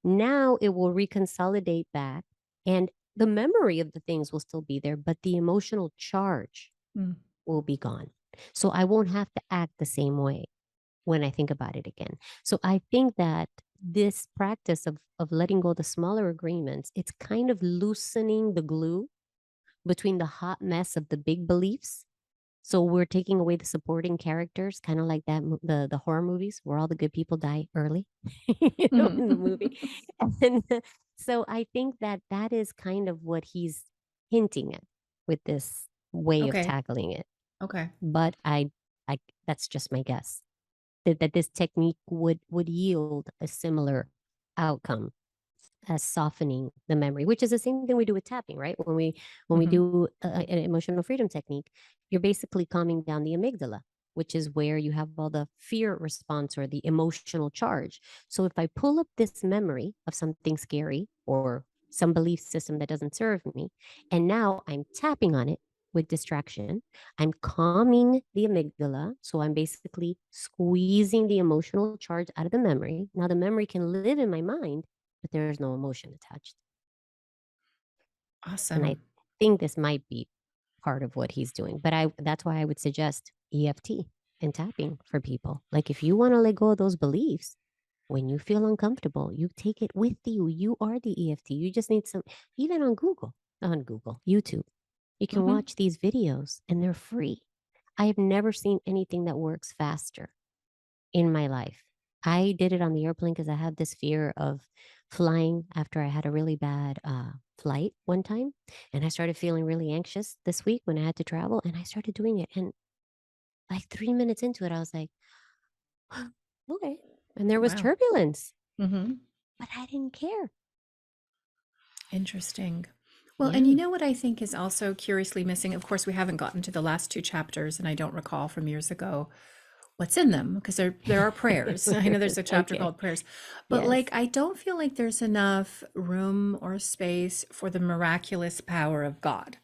A: now it will reconsolidate back and the memory of the things will still be there, but the emotional charge
B: mm.
A: will be gone. So I won't have to act the same way when I think about it again. So I think that this practice of letting go of the smaller agreements, it's kind of loosening the glue between the hot mess of the big beliefs. So we're taking away the supporting characters, kind of like that the horror movies where all the good people die early, in the movie.
B: Mhm.
A: And so I think that that is kind of what he's hinting at with this way of
B: Okay.
A: tackling it.
B: Okay.
A: But I that's just my guess that this technique would yield a similar outcome as softening the memory, which is the same thing we do with tapping, right? When we
B: Hmm.
A: do an emotional freedom technique, you're basically calming down the amygdala, which is where you have all the fear response or the emotional charge. So if I pull up this memory of something scary or some belief system that doesn't serve me, and now I'm tapping on it with distraction, I'm calming the amygdala. So I'm basically squeezing the emotional charge out of the memory. Now the memory can live in my mind, but there's no emotion attached. And I
B: Awesome.
A: think this might be part of what he's doing. But I that's why I would suggest EFT and tapping for people. Like if you want to let go of those beliefs, when you feel uncomfortable, you take it with you. You are the EFT. You just need some, even on Google, YouTube, you can
B: Hmm.
A: watch these videos and they're free. I have never seen anything that works faster in my life. I did it on the airplane because I had this fear of flying after I had a really bad flight one time. And I started feeling really anxious this week when I had to travel. And I started doing it. And like 3 minutes into it, I was like, okay. And there was
B: Wow.
A: turbulence,
B: Hmm.
A: but I didn't care.
B: Interesting. Well, and you
A: Yeah.
B: know what I think is also curiously missing? Of course, we haven't gotten to the last two chapters, and I don't recall from years ago what's in them because there are prayers. I know there's a chapter
A: Okay.
B: called prayers, but
A: Yes.
B: like I don't feel like there's enough room or space for the miraculous power of God.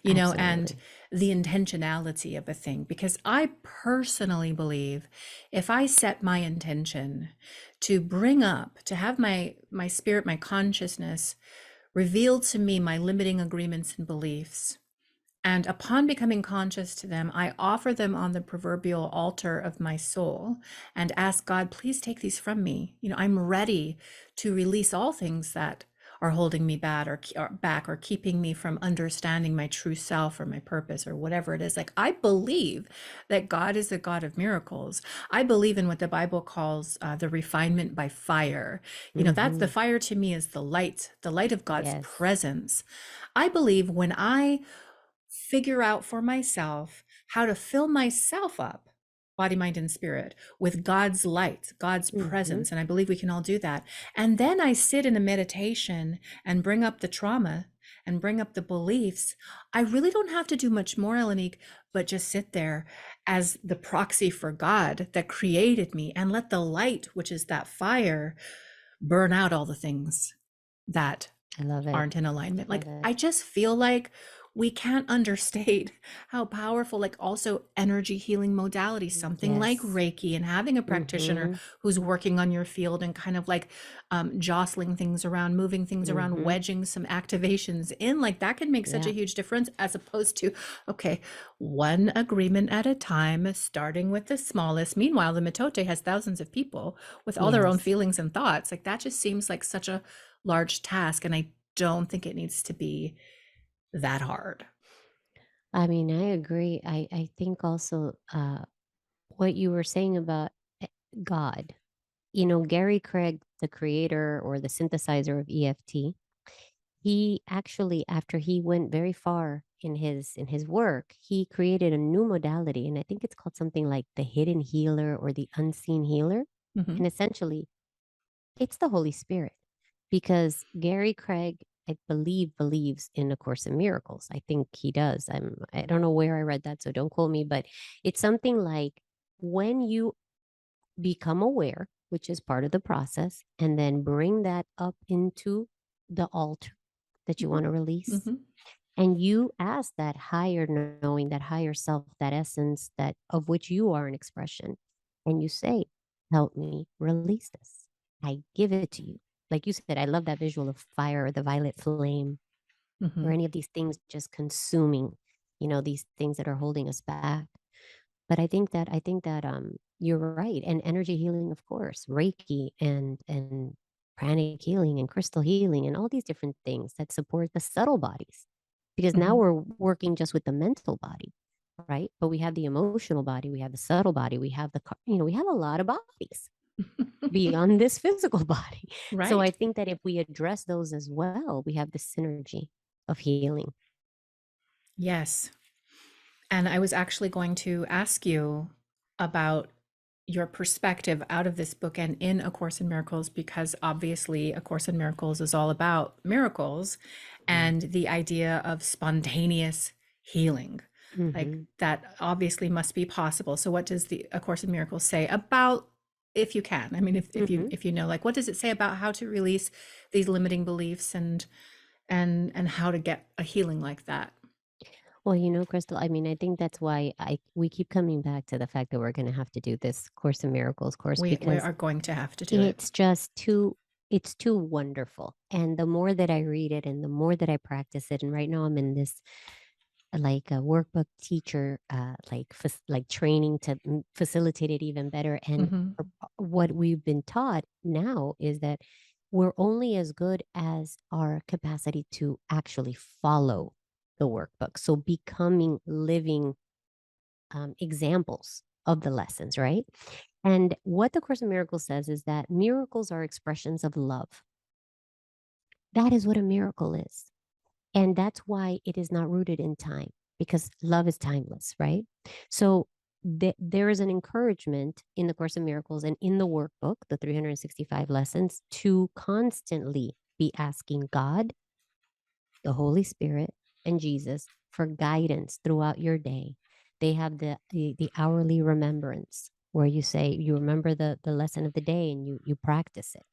B: And
A: Absolutely.
B: the intentionality of a thing. Because I personally believe if I set my intention to bring up, to have my spirit, my consciousness reveal to me my limiting agreements and beliefs, and upon becoming conscious to them, I offer them on the proverbial altar of my soul and ask God, please take these from me. I'm ready to release all things that are holding me back or keeping me from understanding my true self or my purpose or whatever it is. Like, I believe that God is a God of miracles. I believe in what the Bible calls the refinement by fire. That's the
A: Hmm.
B: fire to me is the light of God's
A: Yes.
B: presence. I believe when I figure out for myself how to fill myself up, body, mind, and spirit, with God's light, God's
A: Hmm.
B: presence. And I believe we can all do that. And then I sit in a meditation and bring up the trauma and bring up the beliefs. I really don't have to do much more, Elenique, but just sit there as the proxy for God that created me and let the light, which is that fire, burn out all the things that
A: I love it.
B: aren't in alignment.
A: Love
B: Like,
A: it.
B: I just feel like we can't understate how powerful, like, also energy healing modalities, something like
A: Yes.
B: Reiki, and having a practitioner
A: Hmm.
B: who's working on your field and kind of like jostling things around, moving things around,
A: Hmm.
B: wedging some activations in, like, that can make such a
A: Yeah.
B: huge difference as opposed to, okay, one agreement at a time, starting with the smallest. Meanwhile, the Mitote has thousands of people with all their own
A: Yes.
B: feelings and thoughts. Like, that just seems like such a large task. And I don't think it needs to be that hard.
A: I mean, I agree. I think also what you were saying about eh, God, Gary Craig, the creator or the synthesizer of EFT, he actually, after he went very far in his work, he created a new modality, and I think it's called something like the hidden healer or the unseen healer. And
B: Mhm.
A: essentially, it's the Holy Spirit because Gary Craig, I believe, believes in A Course in Miracles. I think he does. I don't know where I read that, so don't quote me, but it's something like when you become aware, which is part of the process, and then bring that up into the altar that you want to release.
B: Mhm.
A: And you ask that higher knowing, that higher self, that essence that of which you are an expression. And you say, help me release this. I give it to you. Like you said, I love that visual of fire or the violet flame or
B: Mhm.
A: any of these things just consuming, these things that are holding us back. But I think that you're right. And energy healing, of course, Reiki and pranic healing and crystal healing and all these different things that support the subtle bodies. Because now
B: Mhm.
A: we're working just with the mental body, right? But we have the emotional body, we have the subtle body, we have a lot of bodies beyond this physical body. So I
B: Right.
A: think that if we address those as well, we have the synergy of healing.
B: Yes. And I was actually going to ask you about your perspective out of this book and in A Course in Miracles, because obviously A Course in Miracles is all about miracles
A: Yeah.
B: and the idea of spontaneous healing. Like,
A: Hmm.
B: that obviously must be possible. So what does the A Course in Miracles say about, if you can, I mean,
A: Hmm.
B: if you know, like, what does it say about how to release these limiting beliefs and how to get a healing like that?
A: Well, Crystal, I mean, I think that's why we keep coming back to the fact that we're going to have to do this Course in Miracles course
B: We
A: because
B: are going to have to do it.
A: it's just too wonderful. And the more that I read it and the more that I practice it, and right now I'm in this like a workbook teacher, like training to facilitate it even better. And
B: Mhm.
A: what we've been taught now is that we're only as good as our capacity to actually follow the workbook. So becoming living examples of the lessons, right? And what the Course in Miracles says is that miracles are expressions of love. That is what a miracle is. And that's why it is not rooted in time because love is timeless, right? So there is an encouragement in the Course in Miracles and in the workbook, the 365 lessons, to constantly be asking God, the Holy Spirit, and Jesus for guidance throughout your day. They have the hourly remembrance where you say you remember the lesson of the day and you practice it.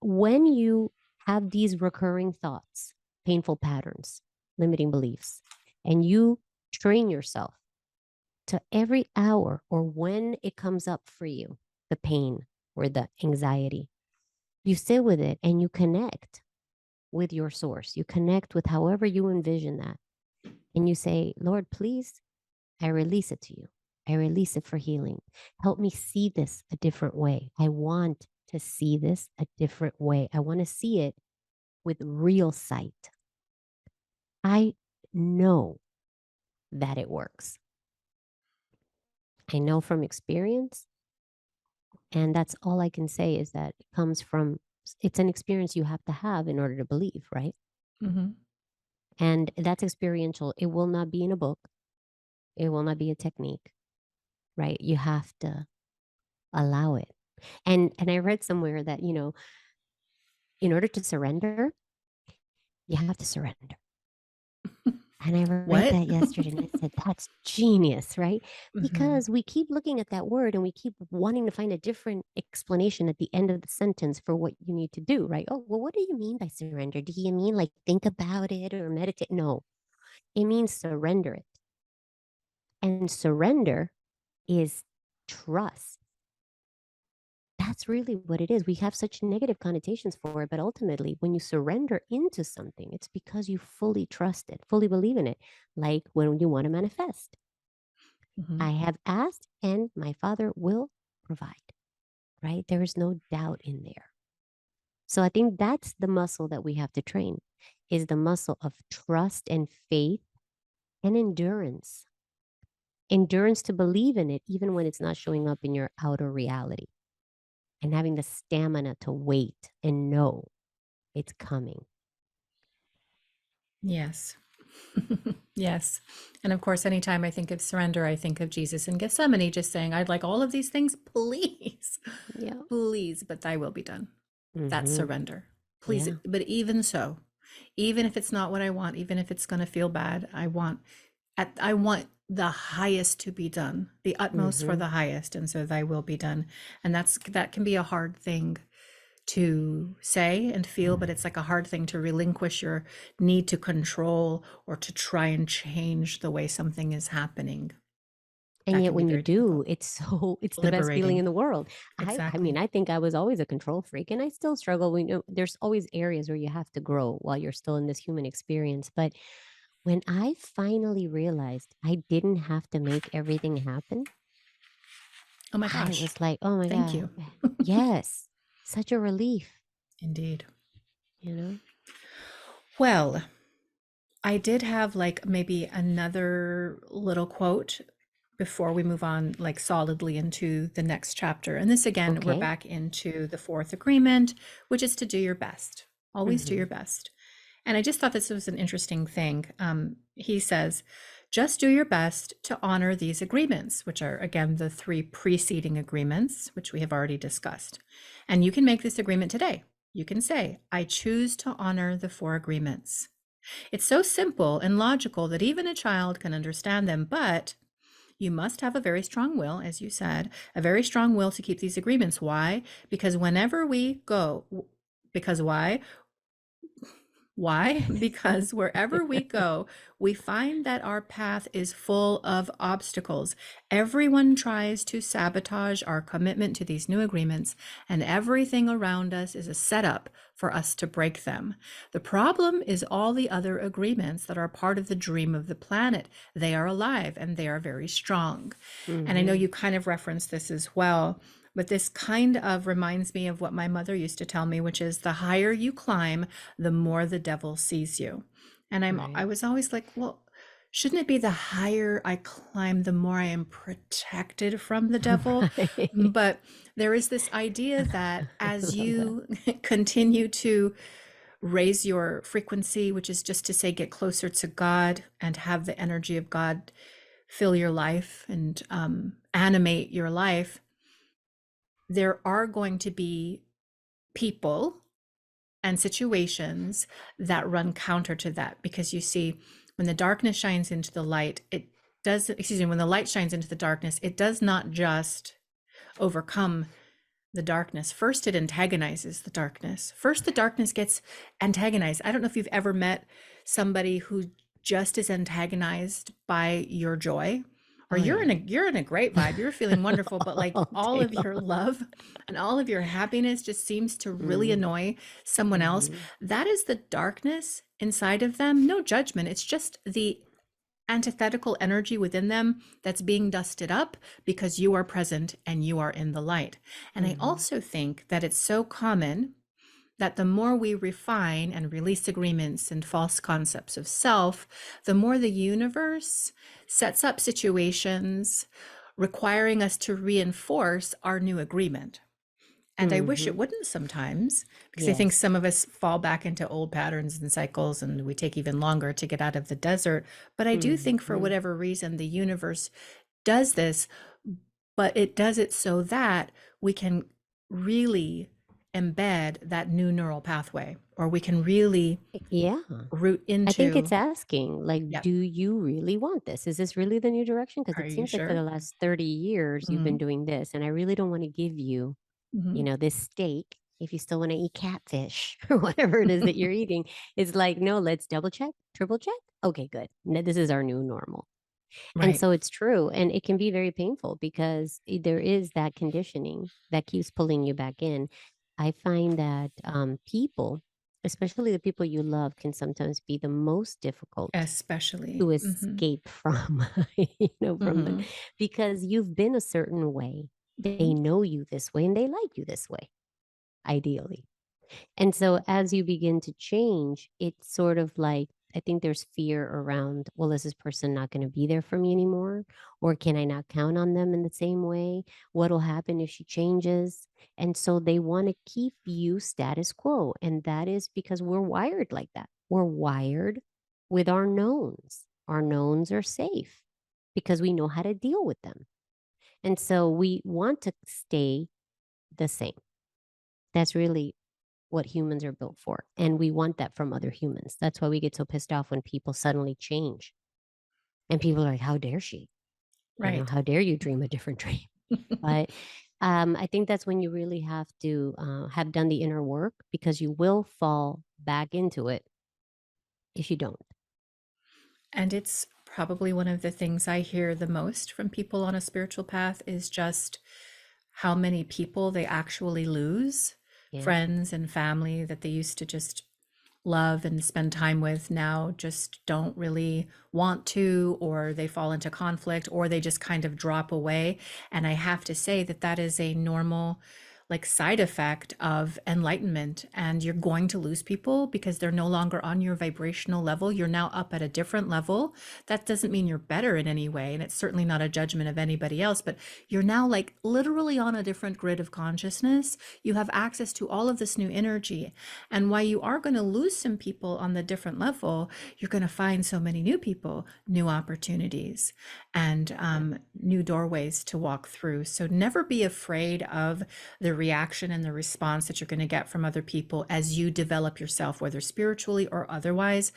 A: When you have these recurring thoughts, painful patterns, limiting beliefs, and you train yourself to every hour or when it comes up for you, the pain or the anxiety, you sit with it and you connect with your source. You connect with however you envision that. And you say, Lord, please, I release it to you. I release it for healing. Help me see this a different way. I want to see this a different way. I want to see it with real sight. I know that it works. I know from experience. And that's all I can say is that it comes from, it's an experience you have to have in order to believe, right?
B: Mm-hmm.
A: And that's experiential. It will not be in a book, it will not be a technique, right? You have to allow it. And I read somewhere that, in order to surrender, you have to surrender. And I read
B: What?
A: that yesterday and I said, that's genius, right?
B: Mm-hmm.
A: Because we keep looking at that word and we keep wanting to find a different explanation at the end of the sentence for what you need to do, right? Oh, well, what do you mean by surrender? Do you mean like think about it or meditate? No, it means surrender it. And surrender is trust. That's really what it is. We have such negative connotations for it, but ultimately, when you surrender into something, it's because you fully trust it, fully believe in it. Like when you want to manifest,
B: Mm-hmm.
A: I have asked and my Father will provide, right? There is no doubt in there. So I think that's the muscle that we have to train is the muscle of trust and faith and endurance. Endurance to believe in it, even when it's not showing up in your outer reality, and having the stamina to wait and know it's coming.
B: Yes. Yes. And of course, anytime I think of surrender, I think of Jesus in Gethsemane just saying, I'd like all of these things, please,
A: Yeah.
B: please, but thy will be done. That's
A: Mm-hmm.
B: surrender. Please.
A: Yeah.
B: But even so, even if it's not what I want, even if it's going to feel bad, I want the highest to be done, the utmost for
A: Mm-hmm.
B: the highest. And so thy will be done. And that can be a hard thing to say and feel, but it's like a hard thing to relinquish your need to control or to try and change the way something is happening.
A: And
B: That
A: yet
B: can be
A: when you
B: very difficult.
A: do, it's the best feeling
B: Liberating.
A: in the world. I mean,
B: Exactly.
A: I think I was always a control freak and I still struggle. We know there's always areas where you have to grow while you're still in this human experience. But when I finally realized I didn't have to make everything happen,
B: Oh my
A: I
B: gosh.
A: was like, oh my
B: Thank
A: God,
B: you.
A: yes, such a relief,
B: Indeed.
A: you know?
B: Well, I did have like maybe another little quote before we move on, like solidly into the next chapter. And this again, we're
A: Okay.
B: back into the fourth agreement, which is to do your best. Always do
A: Mm-hmm.
B: your best. And I just thought this was an interesting thing. He says, just do your best to honor these agreements, which are, again, the three preceding agreements, which we have already discussed. And you can make this agreement today. You can say, I choose to honor the four agreements. It's so simple and logical that even a child can understand them, but you must have a very strong will, as you said, a very strong will to keep these agreements. Why? Because whenever we go, because why? Why? Because wherever we go, we find that our path is full of obstacles. Everyone tries to sabotage our commitment to these new agreements, and everything around us is a setup for us to break them. The problem is all the other agreements that are part of the dream of the planet. They are alive and they are very strong. And I know
A: Mm-hmm.
B: you kind of referenced this as well. But this kind of reminds me of what my mother used to tell me, which is the higher you climb, the more the devil sees you. And I
A: Right.
B: was always like, well, shouldn't it be the higher I climb, the more I am protected from the devil?
A: Right.
B: But there is this idea that
A: I
B: as
A: love that.
B: you continue to raise your frequency, which is just to say, get closer to God and have the energy of God fill your life and animate your life, there are going to be people and situations that run counter to that, because you see, when the darkness shines into the light, it does, excuse me, when the light shines into the darkness, it does not just overcome the darkness. First, it antagonizes the darkness. First, the darkness gets antagonized. I don't know if you've ever met somebody who just as antagonized by your joy, or
A: Oh, yeah.
B: you're in a great vibe, you're feeling wonderful, but like
A: All
B: all
A: day
B: of your
A: long.
B: love and all of your happiness just seems to really
A: Mm,
B: annoy someone else,
A: mhm.
B: that is the darkness inside of them. No judgment. It's just the antithetical energy within them that's being dusted up because you are present and you are in the light. And I
A: Mhm.
B: also think that it's so common that the more we refine and release agreements and false concepts of self, the more the universe sets up situations requiring us to reinforce our new agreement. And I wish it
A: Mhm.
B: wouldn't sometimes, because I think
A: Yes.
B: some of us fall back into old patterns and cycles and we take even longer to get out of the desert. But I do think for
A: Mhm.
B: whatever reason, the universe does this, but it does it so that we can really embed that new neural pathway, or we can really
A: Yeah.
B: root
A: I think it's
B: into,
A: asking, like,
B: yep,
A: do you really want this? Is this really the new direction? Because
B: are
A: it
B: you
A: seems like for the
B: sure?
A: last 30 years you've been
B: Hmm.
A: doing this, and I really don't want to give you,
B: Hmm.
A: this steak if you still want to eat catfish or whatever it is that you're eating. It's like, no, let's double check, triple check. Okay, good. This is our new normal. And
B: Right.
A: so it's true. And it can be very painful because there is that conditioning that keeps pulling you back in. I find that people, especially the people you love, can sometimes be the most difficult
B: Especially.
A: to
B: Hmm.
A: escape from, from them
B: Hmm.
A: because you've been a certain way. They
B: Hmm.
A: know you this way and they like you this way, ideally. And so as you begin to change, it's sort of like, I think there's fear around, well, is this person not going to be there for me anymore? Or can I not count on them in the same way? What'll happen if she changes? And so they want to keep you status quo. And that is because we're wired like that. We're wired with our knowns. Our knowns are safe because we know how to deal with them. And so we want to stay the same. That's really what humans are built for. And we want that from other humans. That's why we get so pissed off when people suddenly change. And people are like, how dare she?
B: Right.
A: How dare you dream a different dream? But I think that's when you really have to have done the inner work because you will fall back into it if you don't.
B: And it's probably one of the things I hear the most from people on a spiritual path is just how many people they actually lose,
A: Yeah.
B: friends and family that they used to just love and spend time with now just don't really want to, or they fall into conflict, or they just kind of drop away. And I have to say that that is a normal like side effect of enlightenment, and you're going to lose people because they're no longer on your vibrational level. You're now up at a different level. That doesn't mean you're better in any way, and it's certainly not a judgment of anybody else, but you're now like literally on a different grid of consciousness. You have access to all of this new energy, and while you are going to lose some people on the different level, you're going to find so many new people, new opportunities, and
A: Yeah.
B: new doorways to walk through. So never be afraid of the reaction and the response that you're going to get from other people as you develop yourself, whether spiritually or otherwise,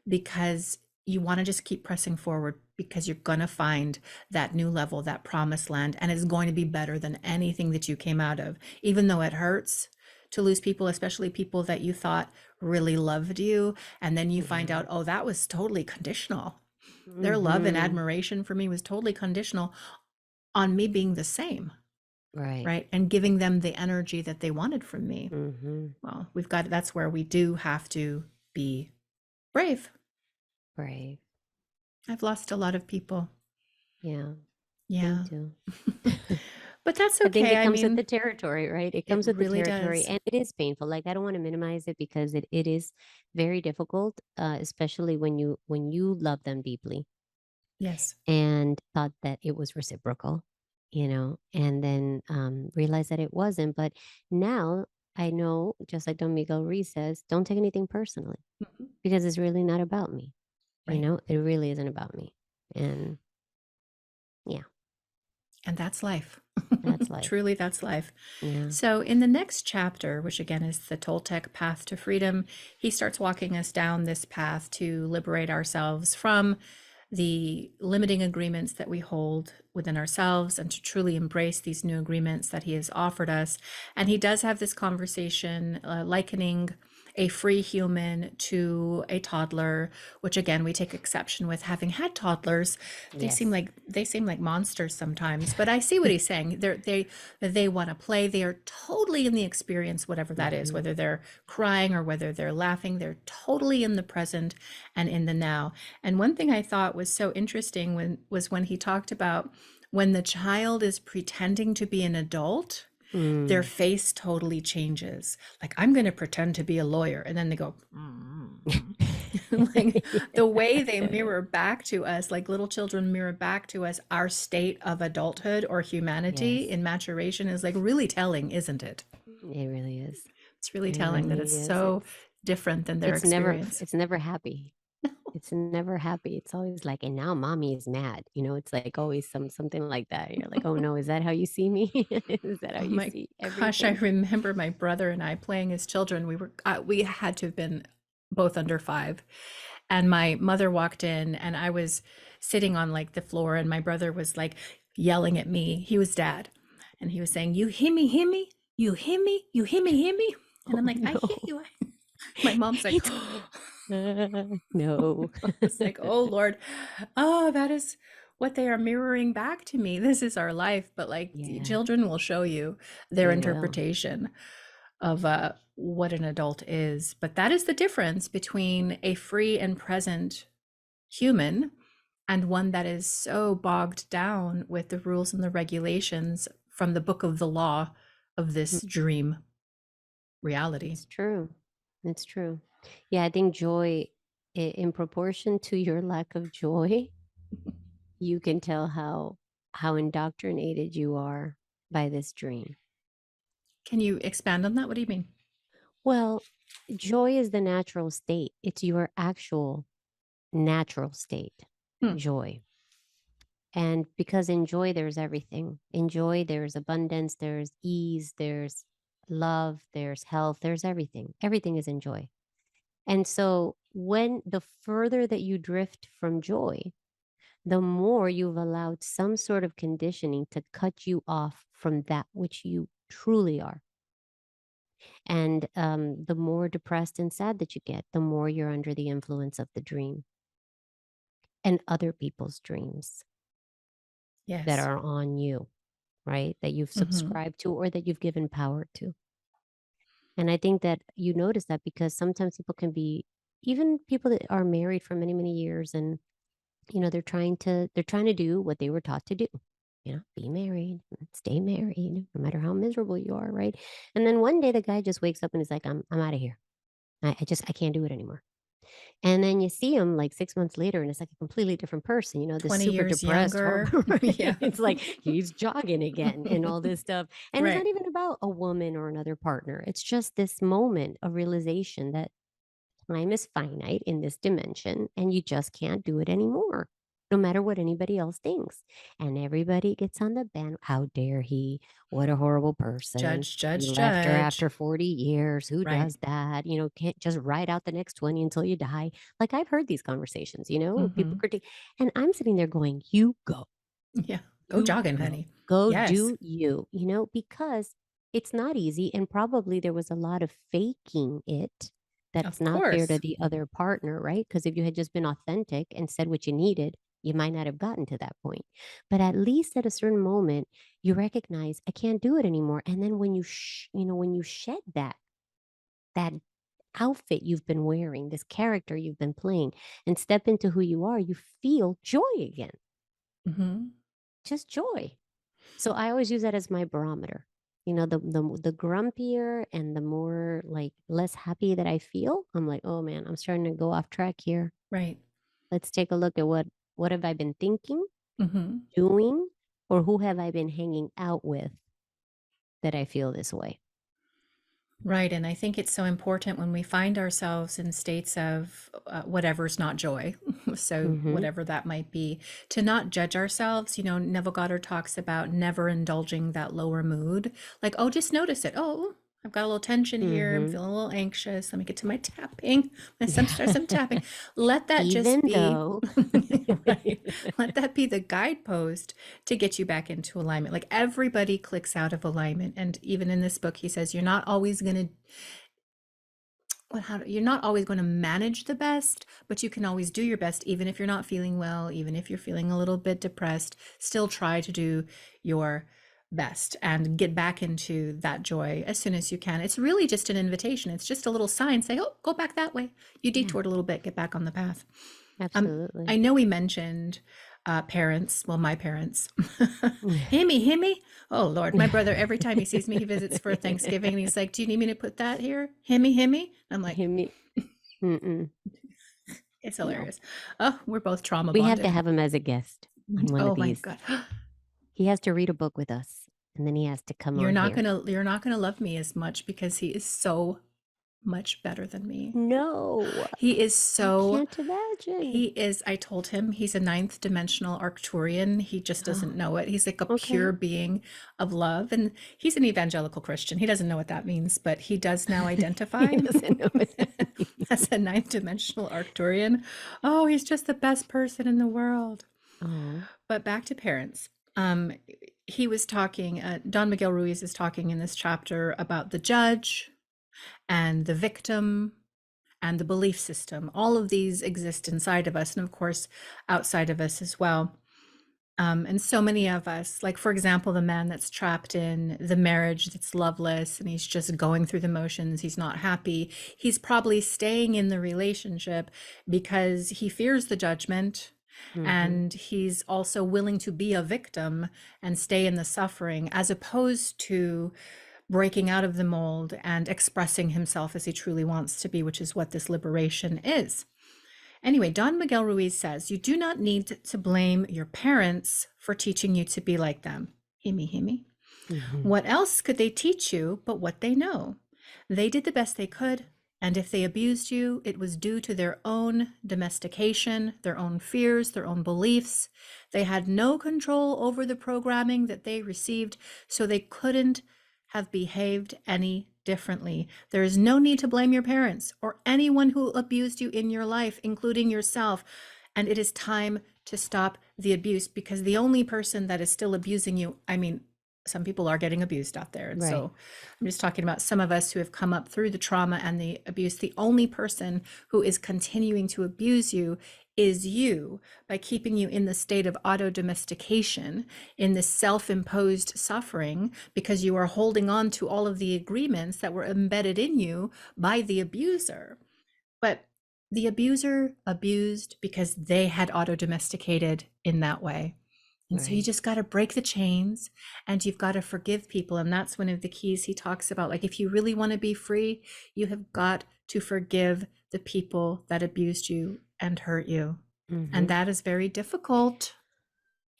B: because you want to just keep pressing forward, because you're going to find that new level, that promised land, and it's going to be better than anything that you came out of, even though it hurts to lose people, especially people that you thought really loved you. And then you find
A: Yeah.
B: out, oh, that was totally conditional. Their love and
A: Hmm.
B: admiration for me was totally conditional on me being the same,
A: Right.
B: right? And giving them the energy that they wanted from me.
A: Hmm.
B: Well, that's where we do have to be brave.
A: Brave.
B: I've lost a lot of people.
A: Yeah. Me
B: Yeah.
A: too.
B: But that's
A: I think
B: okay.
A: it
B: I
A: comes with
B: mean,
A: the territory, right? It
B: it
A: comes with the
B: really
A: territory,
B: does.
A: and it is painful. Like, I don't want to minimize it because it is very difficult, especially when you love them deeply
B: Yes.
A: and thought that it was reciprocal, and then realized that it wasn't. But now I know, just like Don Miguel Ruiz says, don't take anything personally
B: Mhm.
A: because it's really not about me.
B: Right.
A: It really isn't about me. And yeah,
B: And that's life.
A: that's life.
B: Truly, that's life.
A: Yeah.
B: So, in the next chapter, which again is the Toltec Path to Freedom, he starts walking us down this path to liberate ourselves from the limiting agreements that we hold within ourselves and to truly embrace these new agreements that he has offered us. And he does have this conversation, likening a free human to a toddler, which again we take exception with having had toddlers.
A: Yes.
B: They seem like monsters sometimes, but I see what he's saying. They want to play. They are totally in the experience, whatever that is,
A: Mhm.
B: whether they're crying or whether they're laughing. They're totally in the present and in the now. And one thing I thought was so interesting when he talked about when the child is pretending to be an adult, their
A: Mm.
B: face totally changes. Like, I'm going to pretend to be a lawyer. And then they go, like the way they mirror back to us, like little children mirror back to us, our state of adulthood or humanity
A: Yes.
B: in maturation is like really telling, isn't it?
A: It really is.
B: It's really
A: It
B: telling that
A: really
B: it's
A: is.
B: so different than their experience.
A: It's never happy. It's never happy. It's always like, and now mommy is mad. It's like always something like that. You're like, oh no, is that how you see me? Is that how
B: Oh
A: you
B: my
A: see
B: gosh, I
A: everything?
B: remember my brother and I playing as children. We had to have been both under 5. And my mother walked in and I was sitting on like the floor and my brother was like yelling at me. He was dad. And he was saying, "You hear me, hear me? You hear me? You hear me, hear me?" And
A: Oh
B: I'm like, "I hear
A: no.
B: you." My mom's like,
A: It's no.
B: I was like, oh Lord, oh, that is what they are mirroring back to me. This is our life. But like the
A: Yeah,
B: children will show you their
A: they will.
B: interpretation of what an adult is. But that is the difference between a free and present human and one that is so bogged down with the rules and the regulations from the book of the law of
A: Mhm.
B: this dream reality.
A: It's true. It's true. Yeah, I think joy, in proportion to your lack of joy, you can tell how indoctrinated you are by this dream.
B: Can you expand on that? What do you mean?
A: Well, joy is the natural state. It's your actual natural state,
B: Hmm.
A: joy. And because in joy, there's everything. In joy, there's abundance, there's ease, there's love, there's health, there's everything. Everything is in joy. And so, when the further that you drift from joy, the more you've allowed some sort of conditioning to cut you off from that which you truly are. And the more depressed and sad that you get, the more you're under the influence of the dream and other people's dreams that
B: Yes.
A: are on you, right? That you've
B: Hmm.
A: subscribed to or that you've given power to. And I think that you notice that because sometimes people can be, even people that are married for many, many years, and they're trying to do what they were taught to do. Be married, stay married, no matter how miserable you are, right? And then one day the guy just wakes up and is like, I'm out of here. I can't do it anymore. And then you see him like 6 months later, and it's like a completely different person, this
B: 20
A: super
B: years
A: depressed,
B: younger.
A: horrible,
B: Yeah.
A: right? It's like he's jogging again and all this stuff. And it's not
B: Right.
A: even about a woman or another partner. It's just this moment of realization that time is finite in this dimension and you just can't do it anymore, no matter what anybody else thinks. And everybody gets on the band. How dare he? What a horrible person.
B: Judge,
A: He
B: judge,
A: left her
B: judge.
A: after 40 years. Who
B: Right.
A: does that? Can't just ride out the next 20 until you die. Like I've heard these conversations, people
B: Hmm.
A: critique. And I'm sitting there going, you go,
B: Yeah. Go
A: you
B: jogging,
A: go,
B: honey.
A: go
B: Yes.
A: do you, because it's not easy. And probably there was a lot of faking it that's
B: Of
A: not fair to
B: course.
A: the other partner, right? Because if you had just been authentic and said what you needed, you might not have gotten to that point. But at least at a certain moment, you recognize I can't do it anymore. And then when you shed that outfit you've been wearing, this character you've been playing, and step into who you are, you feel joy again,
B: Hmm.
A: just joy. So I always use that as my barometer. The grumpier and the more like less happy that I feel, I'm like, oh man, I'm starting to go off track here.
B: Right.
A: Let's take a look at what have I been thinking,
B: Hmm.
A: doing, or who have I been hanging out with that I feel this way.
B: Right. And I think it's so important when we find ourselves in states of whatever's not joy. So,
A: Mm-hmm.
B: whatever that might be, to not judge ourselves. Neville Goddard talks about never indulging that lower mood. Like, oh, just notice it. Oh, I've got a little tension here. I'm
A: Mm-hmm.
B: feeling a little anxious. Let me get to my tapping. My start
A: Yeah.
B: some tapping. Let that just
A: Even
B: be,
A: though
B: right. Let that be the guidepost to get you back into alignment. Like everybody clicks out of alignment. And even in this book, he says, you're not always going to you're not always going to manage the best, but you can always do your best, even if you're not feeling well, even if you're feeling a little bit depressed, still try to do your best and get back into that joy as soon as you can. It's really just an invitation. It's just a little sign, say, oh, go back that way. You
A: Yeah,
B: detoured a little bit, get back on the path.
A: absolutely.
B: I know we mentioned parents, well, my parents. Himmy. Oh, Lord. My brother, every time he sees me, he visits for Thanksgiving, and he's like, do you need me to put that here? Himmy. I'm like,
A: Him, mm-mm,
B: it's
A: no.
B: hilarious. Oh, we're both trauma
A: We have to
B: bonded.
A: have him as a guest on one of
B: Oh my
A: these.
B: God.
A: He has to read a book with us, and then he has to come on here.
B: You're not gonna love me as much because he is so much better than me.
A: No,
B: He is
A: I
B: so
A: can't imagine.
B: He is, I told him he's a ninth dimensional Arcturian. He just doesn't
A: Oh,
B: know it. He's like a pure
A: okay.
B: being of love. And he's an evangelical Christian. He doesn't know what that means, but he does now
A: He
B: identify
A: doesn't know what that
B: as
A: means.
B: a ninth dimensional Arcturian. Oh, he's just the best person in the world.
A: Oh,
B: But back to parents. Um, he was talking, Don Miguel Ruiz is talking in this chapter about the judge and the victim and the belief system. All of these exist inside of us, and of course, outside of us as well. And so many of us, like for example, the man that's trapped in the marriage that's loveless and he's just going through the motions, he's not happy. He's probably staying in the relationship because he fears the judgment.
A: mm-hmm.
B: And he's also willing to be a victim and stay in the suffering, as opposed to breaking out of the mold and expressing himself as he truly wants to be, which is what this liberation is. Anyway, Don Miguel Ruiz says, you do not need to blame your parents for teaching you to be like them. Himmy.
A: Mm-hmm.
B: What else could they teach you but what they know? They did the best they could, and if they abused you, it was due to their own domestication, their own fears, their own beliefs. They had no control over the programming that they received, so they couldn't have behaved any differently. There is no need to blame your parents or anyone who abused you in your life, including yourself. And it is time to stop the abuse, because the only person that is still abusing you, I mean, some people are getting abused out there. And
A: Right.
B: so I'm just talking about some of us who have come up through the trauma and the abuse. The only person who is continuing to abuse you is you, by keeping you in the state of auto domestication, in this self-imposed suffering, because you are holding on to all of the agreements that were embedded in you by the abuser. But the abuser abused because they had auto domesticated in that way. And so you
A: Right.
B: just got to break the chains, and you've got to forgive people. And that's one of the keys he talks about. Like, if you really want to be free, you have got to forgive the people that abused you and hurt you. And
A: Mm-hmm.
B: that is very difficult.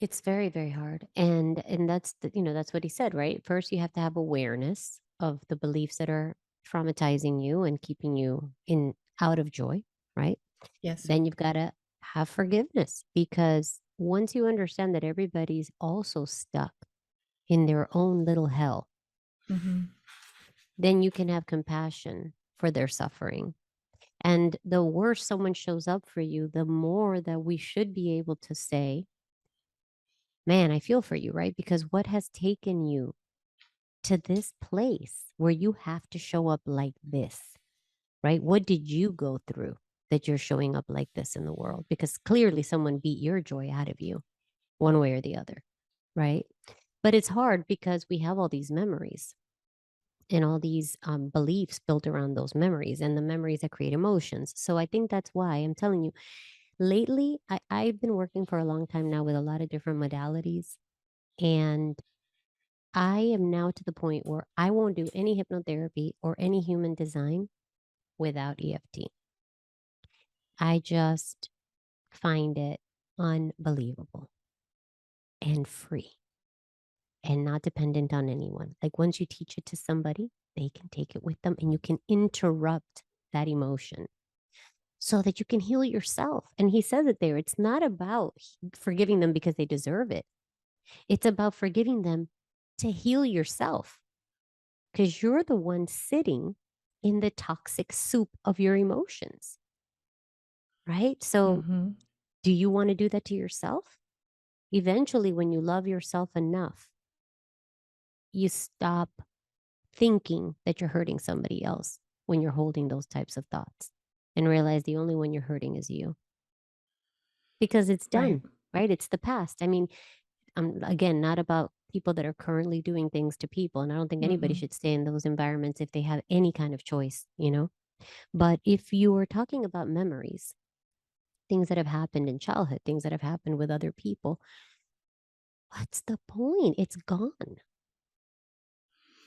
A: It's very, very hard. And that's that's what he said, right? First you have to have awareness of the beliefs that are traumatizing you and keeping you in out of joy, right?
B: Yes.
A: Then you've got to have forgiveness, because once you understand that everybody's also stuck in their own little hell,
B: Mm-hmm.
A: then you can have compassion for their suffering. And the worse someone shows up for you, the more that we should be able to say, man, I feel for you, right? Because what has taken you to this place where you have to show up like this, right? What did you go through that you're showing up like this in the world? Because clearly someone beat your joy out of you one way or the other, right? But it's hard because we have all these memories and all these beliefs built around those memories and the memories that create emotions. So I think that's why I'm telling you, lately, I've been working for a long time now with a lot of different modalities. And I am now to the point where I won't do any hypnotherapy or any human design without EFT. I just find it unbelievable and free and not dependent on anyone. Like once you teach it to somebody, they can take it with them and you can interrupt that emotion so that you can heal yourself. And he says it there. It's not about forgiving them because they deserve it, it's about forgiving them to heal yourself, because you're the one sitting in the toxic soup of your emotions, right? So,
B: Mm-hmm.
A: do you want to do that to yourself? Eventually, when you love yourself enough, you stop thinking that you're hurting somebody else. when you're holding those types of thoughts and realize the only one you're hurting is you because it's
B: Right.
A: done, right? It's the past. I mean, again, not about people that are currently doing things to people. And I don't think anybody
B: Mm-mm.
A: should stay in those environments if they have any kind of choice, you know? But if you are talking about memories, things that have happened in childhood, things that have happened with other people, what's the point? It's gone.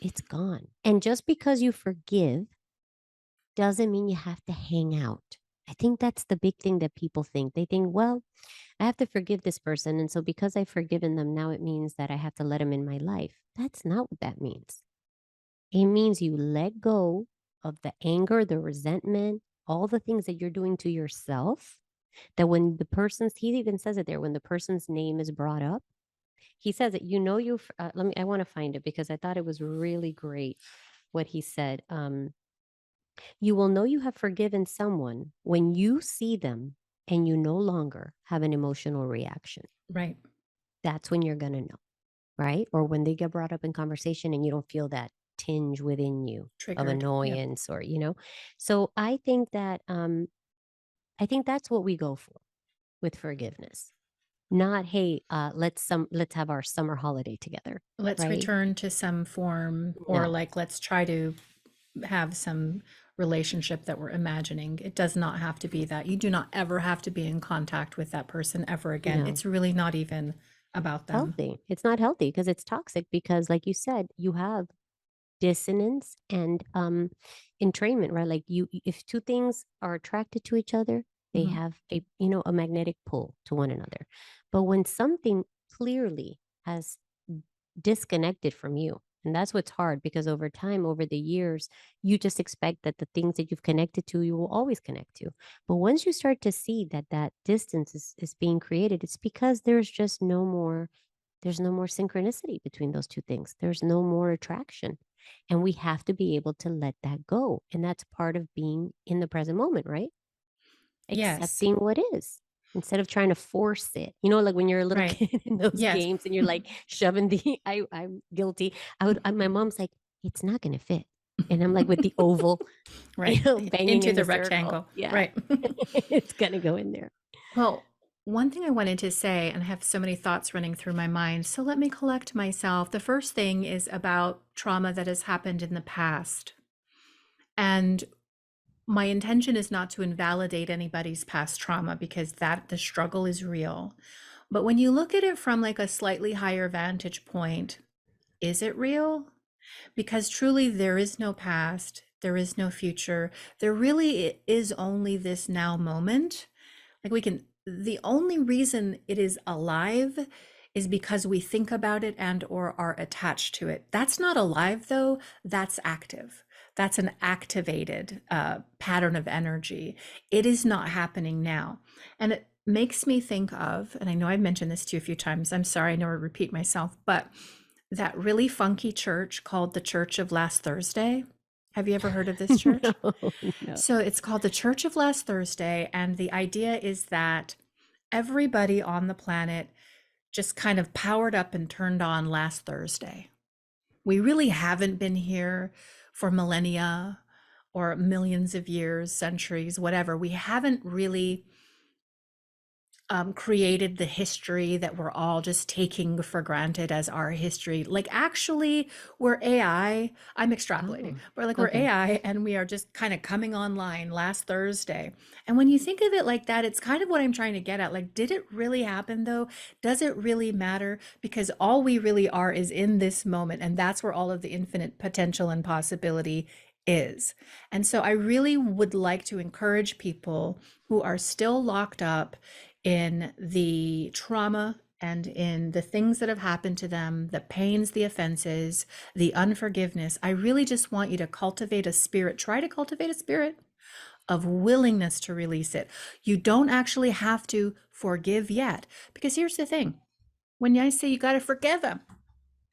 A: It's gone. And just because you forgive doesn't mean you have to hang out. I think that's the big thing that people think. They think, well, I have to forgive this person. And so because I've forgiven them, now it means that I have to let them in my life. That's not what that means. It means you let go of the anger, the resentment, all the things that you're doing to yourself. That when the person's, he even says it there, when the person's name is brought up, he says it, you know, I want to find it because I thought it was really great what he said. You will know you have forgiven someone when you see them and you no longer have an emotional reaction.
B: Right.
A: That's when you're going to know, right? Or when they get brought up in conversation and you don't feel that tinge within you of
B: Triggered. Yep.
A: annoyance or, So I think that's what we go for with forgiveness. Not, hey, let's have our summer holiday together,
B: Let's
A: right?
B: return to some form, or
A: No,
B: like, let's try to have some relationship that we're imagining. It does not have to be that. You do not ever have to be in contact with that person ever again.
A: no.
B: It's really not even about them.
A: Healthy. It's not healthy because it's toxic because like you said, you have dissonance and entrainment, right? Like if two things are attracted to each other, they
B: Mhm.
A: have a magnetic pull to one another. But when something clearly has disconnected from you, and that's what's hard because over time, over the years, you just expect that the things that you've connected to, you will always connect to. But once you start to see that that distance is being created, it's because there's no more synchronicity between those two things. There's no more attraction. And we have to be able to let that go. And that's part of being in the present moment, right?
B: Yes.
A: Accepting what is instead of trying to force it. Like when you're a little
B: Right.
A: kid in those
B: Yes.
A: games and you're like shoving I'm guilty. My mom's like, it's not going to fit. And I'm like with the oval,
B: Right.
A: banging
B: Into
A: in
B: the
A: the circle.
B: rectangle.
A: Yeah.
B: Right.
A: It's going to go in there.
B: Well, one thing I wanted to say, and I have so many thoughts running through my mind, so let me collect myself. The first thing is about trauma that has happened in the past. And my intention is not to invalidate anybody's past trauma because the struggle is real. But when you look at it from like a slightly higher vantage point, is it real? Because truly there is no past, there is no future. There really is only this now moment. Like the only reason it is alive is because we think about it and or are attached to it. That's not alive though, that's active. That's an activated pattern of energy. It is not happening now. And it makes me think of, and I know I've mentioned this to you a few times, I'm sorry, I know I repeat myself, but that really funky church called the Church of Last Thursday. Have you ever heard of this
A: No,
B: church?
A: no.
B: So it's called the Church of Last Thursday. And the idea is that everybody on the planet just kind of powered up and turned on last Thursday. We really haven't been here for millennia or millions of years, centuries, whatever. We haven't really created the history that we're all just taking for granted as our history. Like, actually, we're AI. I'm extrapolating,
A: Oh,
B: but like we're
A: okay.
B: AI and we are just kind of coming online last Thursday. And when you think of it like that, it's kind of what I'm trying to get at. Like, did it really happen though? Does it really matter? Because all we really are is in this moment. And that's where all of the infinite potential and possibility is. And so I really would like to encourage people who are still locked up in the trauma and in the things that have happened to them, the pains, the offenses, the unforgiveness. I really just want you to cultivate a spirit, try to cultivate a spirit of willingness to release it. You don't actually have to forgive yet. Because here's the thing, when I say you got to forgive them,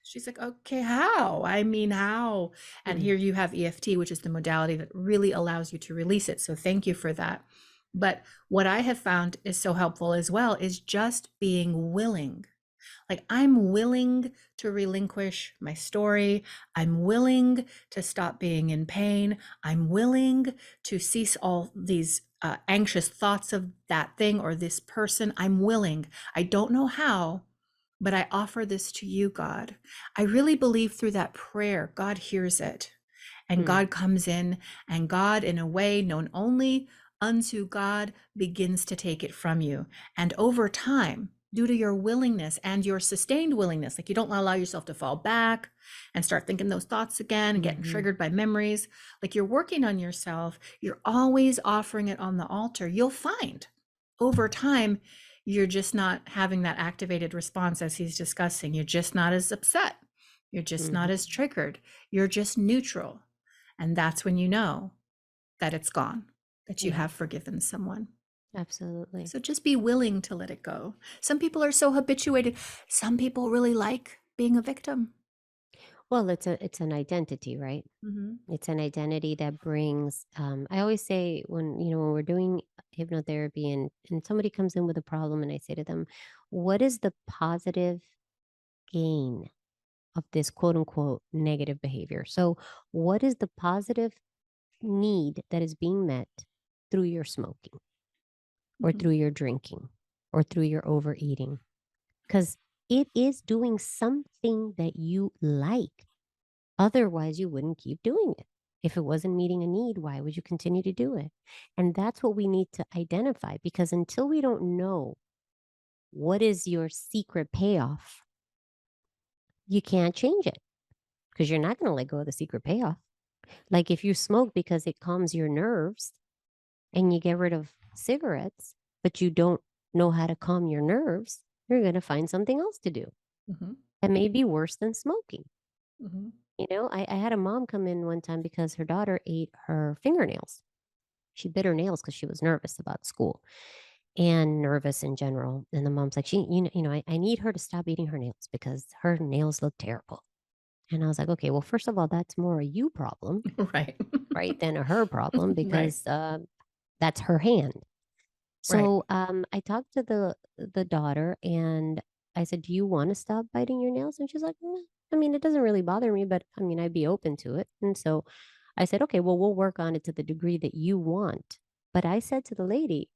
B: she's like, okay, how? I mean, how? And
A: Mm.
B: here you have EFT, which is the modality that really allows you to release it. So thank you for that. But what I have found is so helpful as well is just being willing. Like, I'm willing to relinquish my story. I'm willing to stop being in pain. I'm willing to cease all these anxious thoughts of that thing or this person. I'm willing. I don't know how, but I offer this to you, God. I really believe through that prayer, God hears it. And
A: Hmm.
B: God comes in, and God, in a way known only unto God, begins to take it from you. And over time, due to your willingness and your sustained willingness, like you don't allow yourself to fall back and start thinking those thoughts again and getting
A: Hmm.
B: triggered by memories, like you're working on yourself, you're always offering it on the altar. You'll find over time, you're just not having that activated response as he's discussing. You're just not as upset. You're just not
A: Hmm.
B: as triggered. You're just neutral. And that's when you know that it's gone, that you
A: Yeah,
B: have forgiven someone.
A: absolutely.
B: So just be willing to let it go. Some people are so habituated. Some people really like being a victim.
A: Well, it's an identity, right?
B: Mm-hmm.
A: It's an identity that brings, I always say when, when we're doing hypnotherapy and somebody comes in with a problem and I say to them, what is the positive gain of this quote unquote negative behavior? So what is the positive need that is being met through your smoking or
B: Mm-hmm.
A: through your drinking or through your overeating? Because it is doing something that you like. Otherwise, you wouldn't keep doing it. If it wasn't meeting a need, why would you continue to do it? And that's what we need to identify because until we don't know what is your secret payoff, you can't change it because you're not going to let go of the secret payoff. Like if you smoke because it calms your nerves and you get rid of cigarettes, but you don't know how to calm your nerves, you're going to find something else to do
B: Mm-hmm.
A: that may be worse than smoking.
B: Mm-hmm.
A: I had a mom come in one time because her daughter ate her fingernails. She bit her nails because she was nervous about school and nervous in general. And the mom's like, I need her to stop eating her nails because her nails look terrible. And I was like, okay, well, first of all, that's more a you problem,
B: Right.
A: right, than a her problem
B: Right.
A: because that's her hand.
B: Right.
A: So I talked to the daughter and I said, "Do you want to stop biting your nails?" And she's like, "Mm, I mean, it doesn't really bother me, but I mean, I'd be open to it." And so I said, "Okay, well, we'll work on it to the degree that you want." But I said to the lady,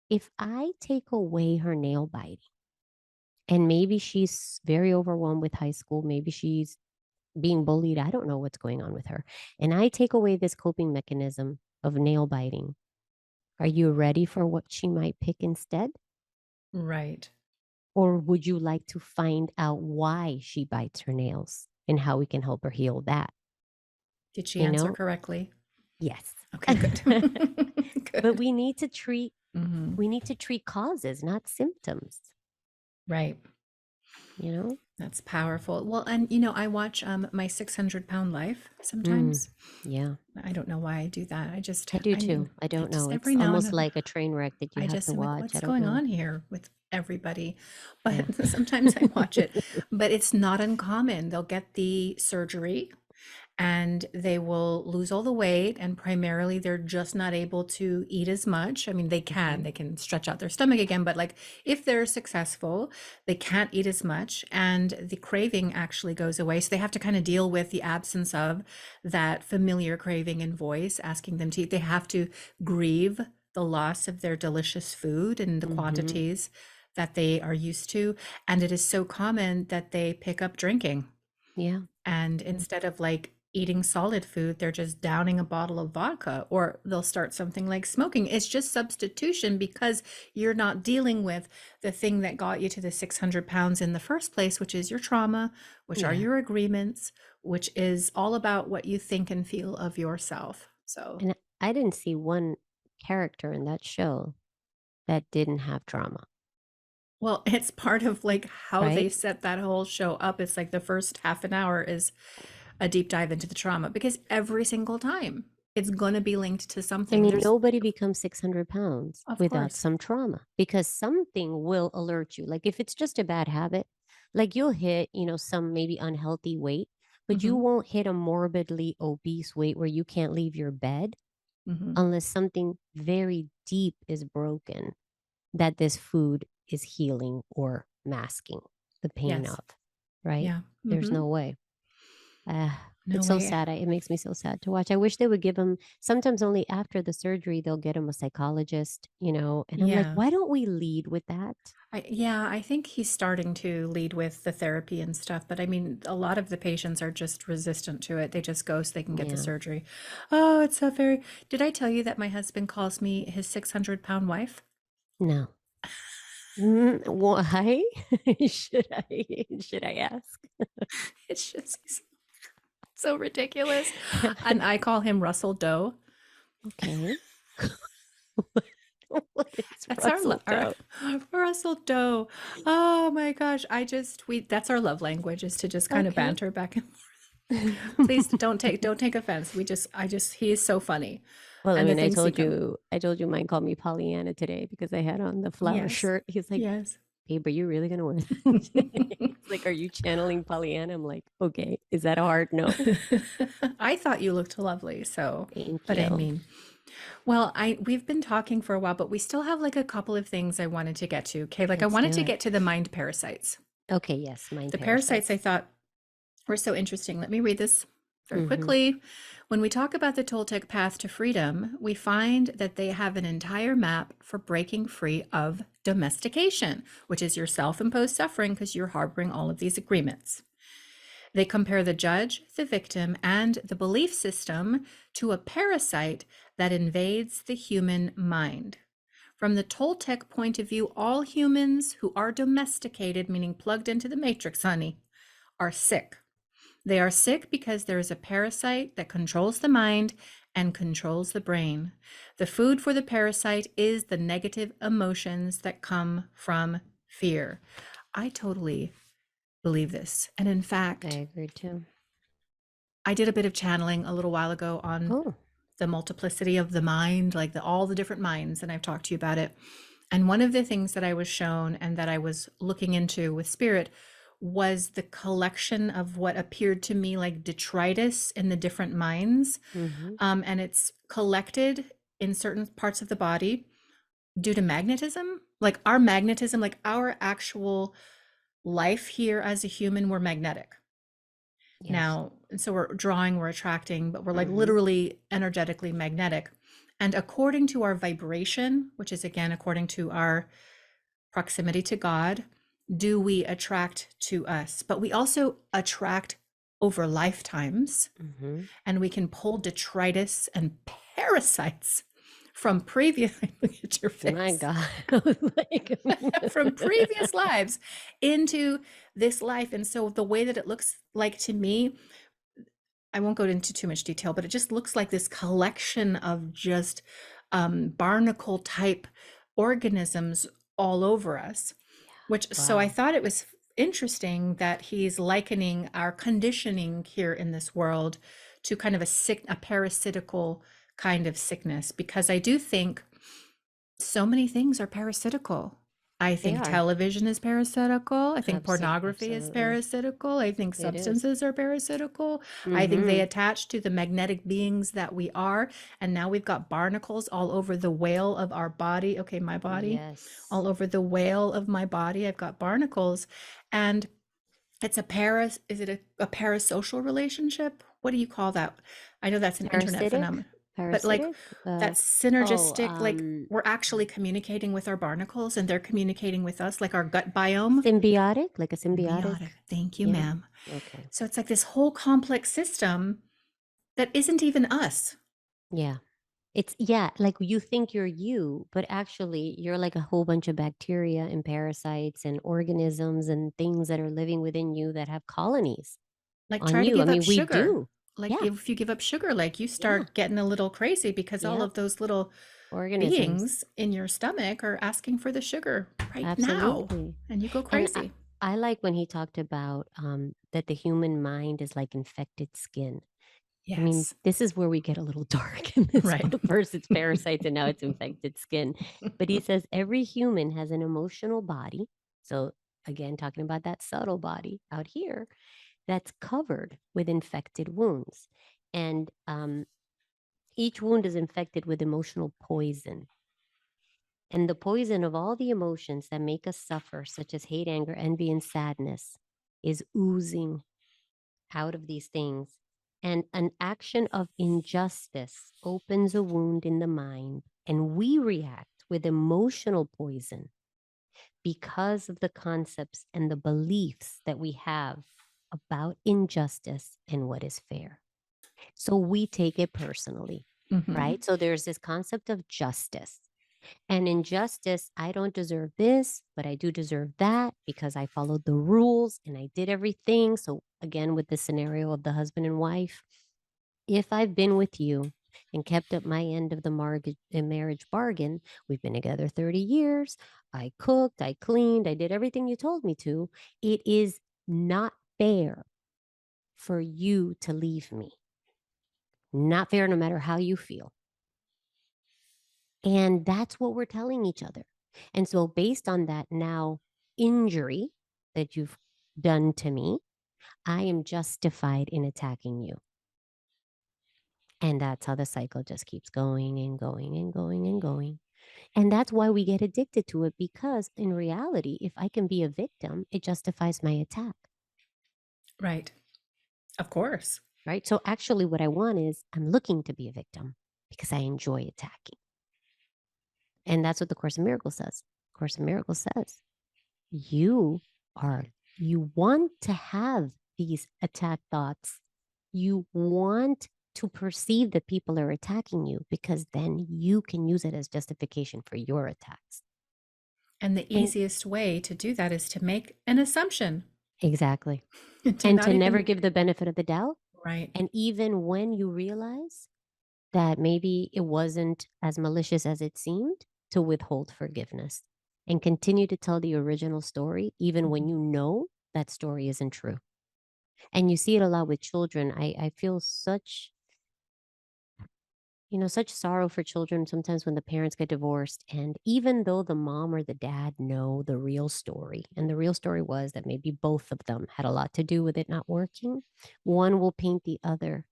A: if I take away her nail biting, and maybe she's very overwhelmed with high school, maybe she's being bullied, I don't know what's going on with her, and I take away this coping mechanism of nail biting, are you ready for what she might pick instead?
B: Right.
A: Or would you like to find out why she bites her nails and how we can help her heal that?
B: Did she
A: You
B: answer
A: know?
B: correctly?
A: Yes.
B: Okay, good.
A: But
B: Good. Mm-hmm.
A: we need to treat causes, not symptoms,
B: Right.
A: you know?
B: That's powerful. Well, and I watch my 600-pound life
A: Mm,
B: sometimes.
A: yeah.
B: I don't know why I do that.
A: I do too. I
B: I
A: don't know.
B: just
A: It's
B: every now and
A: almost
B: then
A: like a train wreck that you
B: I
A: have
B: just
A: to
B: am like,
A: watch. I
B: what's
A: don't
B: going
A: know.
B: on here with everybody?
A: Yeah.
B: But sometimes I watch it, but it's not uncommon. They'll get the surgery and they will lose all the weight, and primarily they're just not able to eat as much. I mean,
A: Mhm.
B: they can stretch out their stomach again, but like if they're successful, they can't eat as much and the craving actually goes away. So they have to kind of deal with the absence of that familiar craving and voice asking them to eat. They have to grieve the loss of their delicious food and the
A: Mhm.
B: quantities that they are used to. And it is so common that they pick up drinking,
A: Yeah.
B: and instead of like eating solid food, they're just downing a bottle of vodka, or they'll start something like smoking. It's just substitution because you're not dealing with the thing that got you to the 600 pounds in the first place, which is your trauma, which are
A: Yeah.
B: your agreements, which is all about what you think and feel of yourself. So,
A: And I didn't see one character in that show that didn't have trauma,
B: well, it's part of like how they
A: right?
B: set that whole show up. It's like the first half an hour is a deep dive into the trauma because every single time it's going to be linked to
A: I
B: something.
A: mean,
B: There's,
A: nobody becomes 600 pounds
B: of
A: without
B: course.
A: some trauma because something will alert you. Like if it's just a bad habit, like you'll hit, some maybe unhealthy weight, but you
B: Hmm.
A: won't hit a morbidly obese weight where you can't leave your bed
B: Hmm.
A: unless something very deep is broken that this food is healing or masking. the pain
B: Yes.
A: of, right?
B: Yeah.
A: There's
B: Mhm.
A: no way.
B: No
A: It's so
B: way.
A: sad. It makes me so sad to watch. I wish they would give him sometimes only after the surgery, they'll get him a psychologist, and I'm like,
B: Yeah.
A: why don't we lead with that?
B: Yeah, I think he's starting to lead with the therapy and stuff, but I mean, a lot of the patients are just resistant to it. They just go so they can get the
A: Yeah.
B: surgery. Oh, it's so very. Did I tell you that my husband calls me his 600-pound wife?
A: No. Why? Should I ask?
B: It's just so ridiculous. And I call him Russell Doe.
A: Okay. What is
B: That's
A: Russell Doe?
B: our Russell Doe. Oh my gosh, we that's our love language is to just kind of
A: Okay.
B: banter back and please don't take offense. He is so funny.
A: Well, I
B: And the
A: mean, I
B: things he
A: told
B: come.
A: you I told you mine called me Pollyanna today because I had on the flower
B: Yes.
A: shirt. He's like,
B: Yes.
A: "Babe, are you really gonna wear that?" He's like, "Are you channeling Pollyanna?" I'm like, "Okay, is that a hard no?"
B: I thought you looked lovely, so
A: Thank
B: but I
A: you.
B: mean, well, I we've been talking for a while, but we still have like a couple of things I wanted to get to. Okay, like I
A: Let's
B: wanted
A: do
B: to
A: it.
B: get to the mind parasites.
A: Okay, yes, mind
B: The parasites I
A: parasites.
B: thought were so interesting. Let me read this very
A: Mm-hmm.
B: quickly. When we talk about the Toltec Path to Freedom, we find that they have an entire map for breaking free of domestication, which is your self imposed suffering because you're harboring all of these agreements. They compare the judge, the victim, and the belief system to a parasite that invades the human mind. From the Toltec point of view, all humans who are domesticated, meaning plugged into the matrix, honey, are sick. They are sick because there is a parasite that controls the mind and controls the brain. The food for the parasite is the negative emotions that come from fear. I totally believe this. And in
A: I
B: fact,
A: agree too.
B: I did a bit of channeling a little while ago on
A: Oh,
B: the multiplicity of the mind, like all the different minds, and I've talked to you about it. And one of the things that I was shown and that I was looking into with spirit was the collection of what appeared to me like detritus in the different minds.
A: mm-hmm.
B: And it's collected in certain parts of the body due to magnetism. Like our magnetism, like our actual life here as a human, we're magnetic.
A: Yes.
B: Now, and so we're drawing, we're attracting, but we're like
A: Mm-hmm.
B: literally energetically magnetic. And according to our vibration, which is again according to our proximity to God, do we attract to us? But we also attract over lifetimes,
A: Mm-hmm.
B: and we can pull detritus and parasites from previous, look at your
A: My
B: face,
A: God. I was like,
B: from previous lives into this life. And so the way that it looks like to me, I won't go into too much detail, but it just looks like this collection of just barnacle type organisms all over us. Which, so I
A: wow.
B: thought it was interesting that he's likening our conditioning here in this world to kind of a parasitical kind of sickness, because I do think so many things are parasitical. I
A: They
B: think
A: are.
B: television is parasitical. I think pornography is
A: Absolutely.
B: parasitical. I think
A: It is.
B: substances are parasitical. I think they
A: Mm-hmm.
B: attach to the magnetic beings that we are. And now we've got barnacles all over the whale of our body. Okay, my body,
A: Yes.
B: all over the whale of my body. I've got barnacles. And it's is it a parasocial relationship? What do you call that? I know that's an internet
A: Parasitic?
B: phenomenon, but like
A: Parasitic?
B: that's
A: Oh,
B: synergistic, like we're actually communicating with our barnacles and they're communicating with us, like our gut biome.
A: symbiotic? Like a symbiotic?
B: Symbiotic. Thank you,
A: Yeah.
B: ma'am.
A: Okay.
B: So it's like this whole complex system that isn't even us.
A: Yeah. It's yeah, like you think you're you, but actually you're like a whole bunch of bacteria and parasites and organisms and things that are living within you that have colonies
B: Like
A: on
B: try to
A: you. I
B: give up
A: mean, we
B: sugar.
A: do.
B: Like
A: Yeah.
B: if you give up sugar, like you
A: Yeah.
B: start getting a little crazy because all
A: Yep.
B: of those little
A: Organisms.
B: beings in your stomach are asking for the sugar right now,
A: Absolutely.
B: and you go
A: And
B: crazy.
A: I like when he talked about that the human mind is like infected skin. I mean,
B: Yes.
A: this is where we get a little dark in this
B: Right.
A: book. First, it's parasites, and now it's infected skin. But he says every human has an emotional body. So, again, talking about that subtle body out here that's covered with infected wounds. And each wound is infected with emotional poison. And the poison of all the emotions that make us suffer, such as hate, anger, envy, and sadness, is oozing out of these things. And an action of injustice opens a wound in the mind, and we react with emotional poison because of the concepts and the beliefs that we have about injustice and what is fair. So we take it personally,
B: Mm-hmm.
A: right? So there's this concept of justice. And in justice, I don't deserve this, but I do deserve that because I followed the rules and I did everything. So, again, with the scenario of the husband and wife, if I've been with you and kept up my end of the marriage bargain, we've been together 30 years. I cooked, I cleaned, I did everything you told me to. It is not fair for you to leave me. Not fair, no matter how you feel. And that's what we're telling each other. And so, based on that now injury that you've done to me, I am justified in attacking you. And that's how the cycle just keeps going and going and going and going. And that's why we get addicted to it, because in reality, if I can be a victim, it justifies my attack.
B: Right. Of course.
A: Right. So, actually, what I want is I'm looking to be a victim because I enjoy attacking. And that's what the Course in Miracles says. Course in Miracles says, you are, you want to have these attack thoughts. You want to perceive that people are attacking you because then you can use it as justification for your attacks.
B: And the
A: And
B: easiest way to do that is to make an assumption,
A: exactly.
B: to
A: And
B: not
A: to never
B: even,
A: give the benefit of the doubt.
B: right.
A: And even when you realize that maybe it wasn't as malicious as it seemed, to withhold forgiveness and continue to tell the original story, even when
B: Mhm.
A: you know that story isn't true. And you see it a lot with children. I feel such, such sorrow for children sometimes when the parents get divorced. And even though the mom or the dad know the real story, and the real story was that maybe both of them had a lot to do with it not working, one will paint the other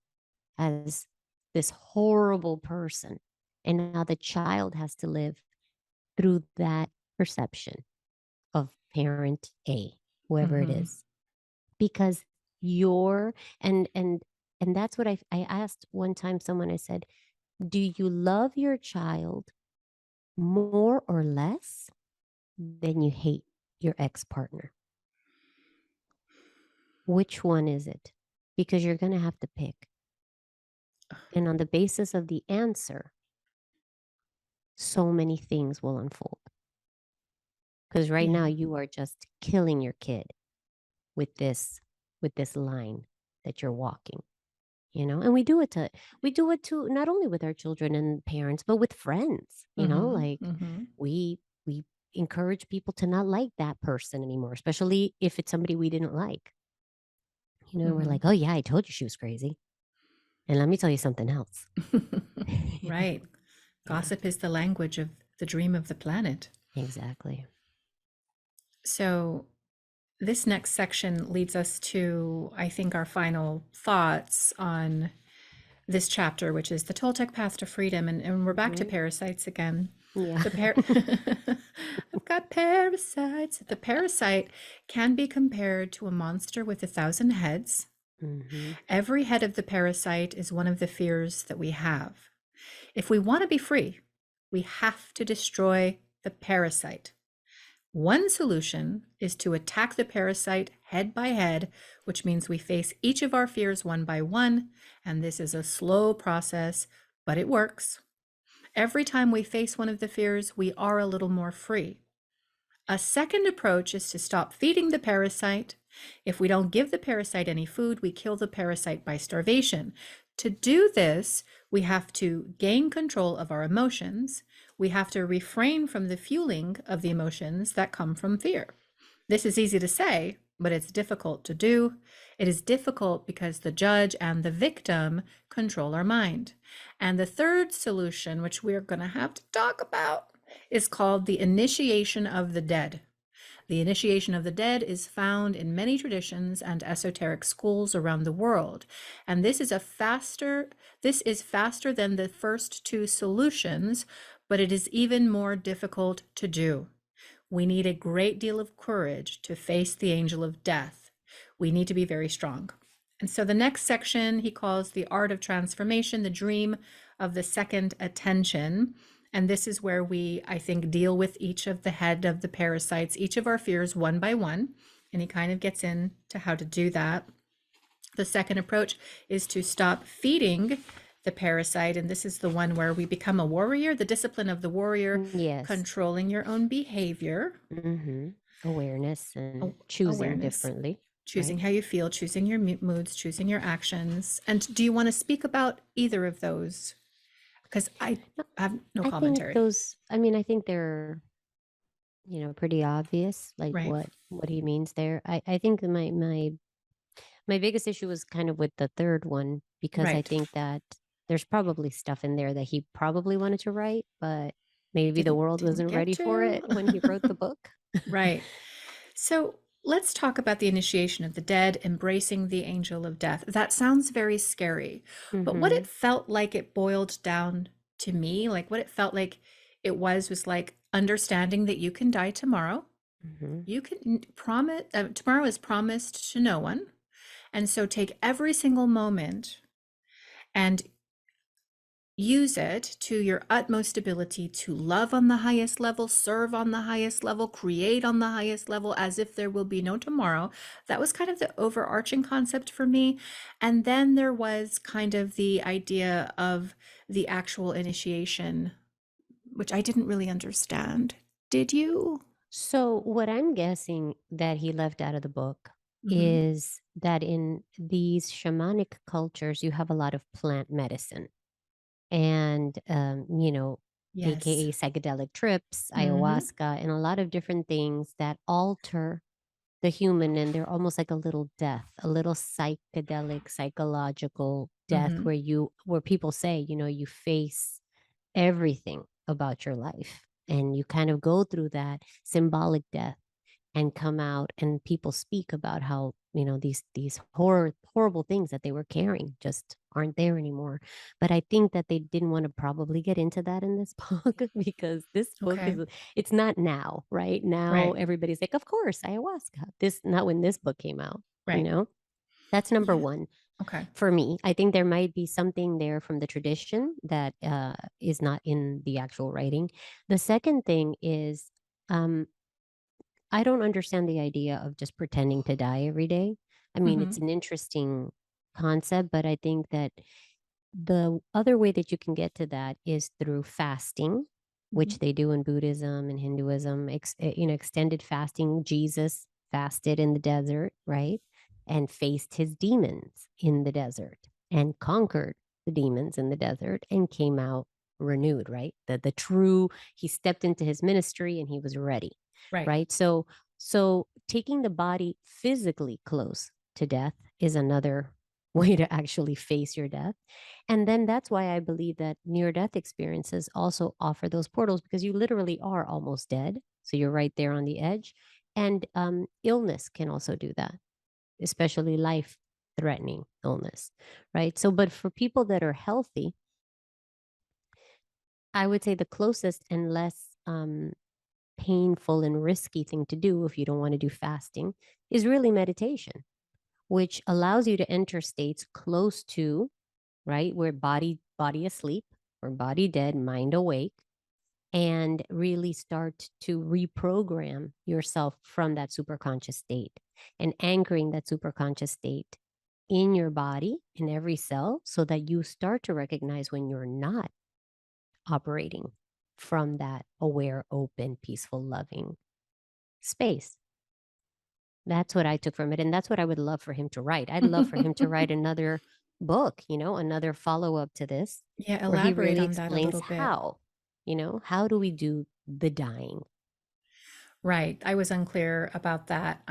A: as this horrible person. And now the child has to live through that perception of parent A, whoever it
B: Mhm.
A: is, because you're and that's what I asked one time someone. I said, do you love your child more or less than you hate your ex-partner? Which one is it? Because you're going to have to pick. And on the basis of the answer, so many things will unfold. Because right now
B: Yeah.
A: you are just killing your kid with this line that you're walking. And we do it to not only with our children and parents, but with friends.
B: Mhm.
A: Like
B: Mhm.
A: we encourage people to not like that person anymore, especially if it's somebody we didn't like. We're
B: Mhm.
A: like, oh yeah, I told you she was crazy, and let me tell you something else.
B: Right.
A: Yeah,
B: Gossip is the language of the dream of the planet.
A: exactly.
B: So, this next section leads us to, I think, our final thoughts on this chapter, which is the Toltec Path to Freedom. And we're back to
A: Hmm.
B: parasites again.
A: Yeah.
B: The par- I've got parasites. The parasite can be compared to a monster with 1,000 heads.
A: Hmm.
B: Every head of the parasite is one of the fears that we have. If we want to be free, we have to destroy the parasite. One solution is to attack the parasite head by head, which means we face each of our fears one by one. And this is a slow process, but it works. Every time we face one of the fears, we are a little more free. A second approach is to stop feeding the parasite. If we don't give the parasite any food, we kill the parasite by starvation. To do this, we have to gain control of our emotions. We have to refrain from the fueling of the emotions that come from fear. This is easy to say, but it's difficult to do. It is difficult because the judge and the victim control our mind. And the third solution, which we're going to have to talk about, is called the initiation of the dead. The initiation of the dead is found in many traditions and esoteric schools around the world. And this is faster than the first two solutions, but it is even more difficult to do. We need a great deal of courage to face the angel of death. We need to be very strong. And so the next section he calls the art of transformation, the dream of the second attention. And this is where we, I think, deal with each of the head of the parasites, each of our fears one by one. And he kind of gets into how to do that. The second approach is to stop feeding the parasite. And this is the one where we become a warrior, the discipline of the warrior,
A: Yes.
B: controlling your own behavior,
A: Awareness and choosing
B: awareness,
A: differently,
B: choosing
A: right?
B: how you feel, choosing your moods, choosing your actions. And do you want to speak about either of those? Because I
A: No,
B: have no
A: I think
B: commentary.
A: those, I mean, I think they're, pretty obvious, like
B: Right,
A: what he means there. I think that my biggest issue was kind of with the third one because I
B: right.
A: think that there's probably stuff in there that he probably wanted to write, but maybe the world
B: Didn't
A: wasn't
B: get
A: ready for
B: to.
A: it when he wrote the book.
B: Right. So let's talk about the initiation of the dead, embracing the angel of death. That sounds very scary, but what it
A: Mhm.
B: felt like it boiled down to me, like what it felt like it was like understanding that you can die tomorrow.
A: Mhm.
B: You can promise, tomorrow is promised to no one. And so take every single moment and use it to your utmost ability to love on the highest level, serve on the highest level, create on the highest level, as if there will be no tomorrow. That was kind of the overarching concept for me. And then there was kind of the idea of the actual initiation, which I didn't really understand. Did you?
A: So, what I'm guessing that he left out of the book
B: Mm-hmm.
A: is that in these shamanic cultures, you have a lot of plant medicine and,
B: Yes.
A: AKA psychedelic trips,
B: Mm-hmm.
A: ayahuasca, and a lot of different things that alter the human. And they're almost like a little death, a little psychedelic, psychological death
B: Mm-hmm.
A: where people say, you face everything about your life and you kind of go through that symbolic death and come out and people speak about how these horrible things that they were carrying just aren't there anymore. But I think that they didn't want to probably get into that in this book because this book
B: Okay.
A: is, it's not now, right now
B: Right.
A: everybody's like, of course, ayahuasca. This Not when this book came out, you
B: Right.
A: know that's number
B: Yeah.
A: one.
B: Okay.
A: For me, I think there might be something there from the tradition that is not in the actual writing. The second thing is, um, I don't understand the idea of just pretending to die every day. I mean,
B: Mm-hmm.
A: it's an interesting concept, but I think that the other way that you can get to that is through fasting,
B: Mm-hmm.
A: which they do in Buddhism and Hinduism, extended fasting. Jesus fasted in the desert, right? And faced his demons in the desert and conquered the demons in the desert and came out renewed, right? The true, he stepped into his ministry and he was ready,
B: Right.
A: right? So taking the body physically close to death is another way to actually face your death. And then that's why I believe that near death experiences also offer those portals because you literally are almost dead. So you're right there on the edge. And illness can also do that, especially life threatening illness, right? So, but for people that are healthy, I would say the closest and less painful and risky thing to do if you don't want to do fasting is really meditation, which allows you to enter states close to, right, where body asleep or body dead, mind awake, and really start to reprogram yourself from that superconscious state and anchoring that superconscious state in your body in every cell so that you start to recognize when you're not operating from that aware, open, peaceful, loving space. That's what I took from it. And that's what I would love for him to write. I'd love for him to write another book, another follow up to this,
B: Yeah,
A: where he
B: elaborate
A: really
B: on that a
A: explains
B: little bit.
A: how do we do the dying?
B: Right. I was unclear about that.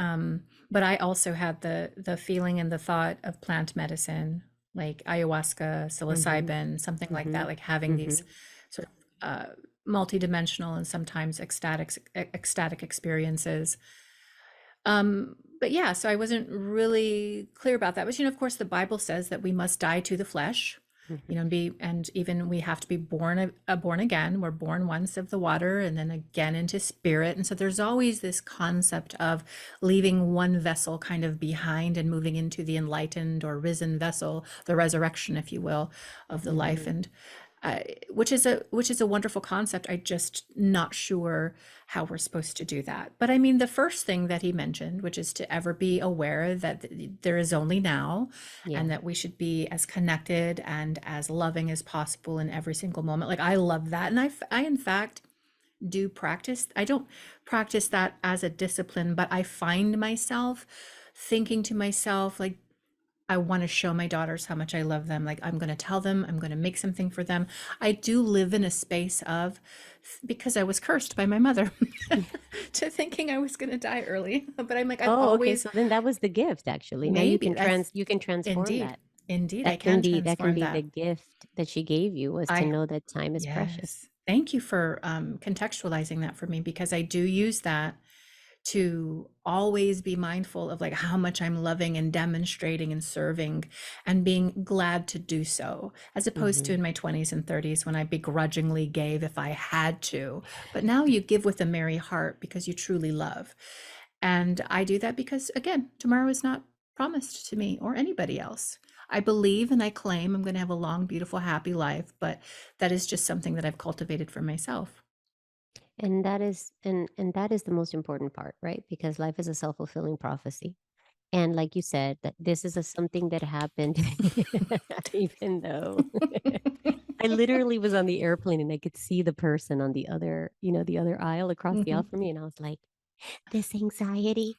B: But I also had the feeling and the thought of plant medicine, like ayahuasca,
A: Mm-hmm.
B: psilocybin, something like
A: Mm-hmm.
B: that, like having these
A: Mm-hmm.
B: sort of multidimensional and sometimes ecstatic experiences. But yeah, so I wasn't really clear about that. But of course, the Bible says that we must die to the flesh.
A: Mhm.
B: And even we have to be born again. We're born once of the water and then again into spirit. And so there's always this concept of leaving one vessel kind of behind and moving into the enlightened or risen vessel, the resurrection, if you will, of the life.
A: Mhm.
B: And which is a wonderful concept. I just not sure how we're supposed to do that. But I mean, the first thing that he mentioned, which is to ever be aware that there is only now, and
A: Yeah.
B: that we should be as connected and as loving as possible in every single moment. Like I love that, and I in fact do practice. I don't practice that as a discipline, but I find myself thinking to myself like, I want to show my daughters how much I love them. Like, I'm going to tell them, I'm going to make something for them. I do live in a space of, because I was cursed by my mother to thinking I was going to die early. But I'm like, I've
A: Oh, okay,
B: always,
A: so then that was the gift, actually. Now
B: maybe,
A: you can transform
B: indeed,
A: that.
B: indeed, I
A: That can
B: can
A: be
B: transform
A: the
B: that.
A: gift that she gave you, was to
B: I
A: know that time is precious.
B: Yes. Thank you for contextualizing that for me, because I do use that to always be mindful of like how much I'm loving and demonstrating and serving and being glad to do so, as opposed to
A: Mhm.
B: in my 20s and 30s when I begrudgingly gave if I had to. But now you give with a merry heart because you truly love. And I do that because, again, tomorrow is not promised to me or anybody else. I believe and I claim I'm going to have a long, beautiful, happy life, but that is just something that I've cultivated for myself.
A: And that is the most important part, right? Because life is a self-fulfilling prophecy. And like you said, that this is something that happened even though I literally was on the airplane and I could see the person on the other, the other aisle across the aisle
B: Mhm.
A: from me. And I was like, this anxiety,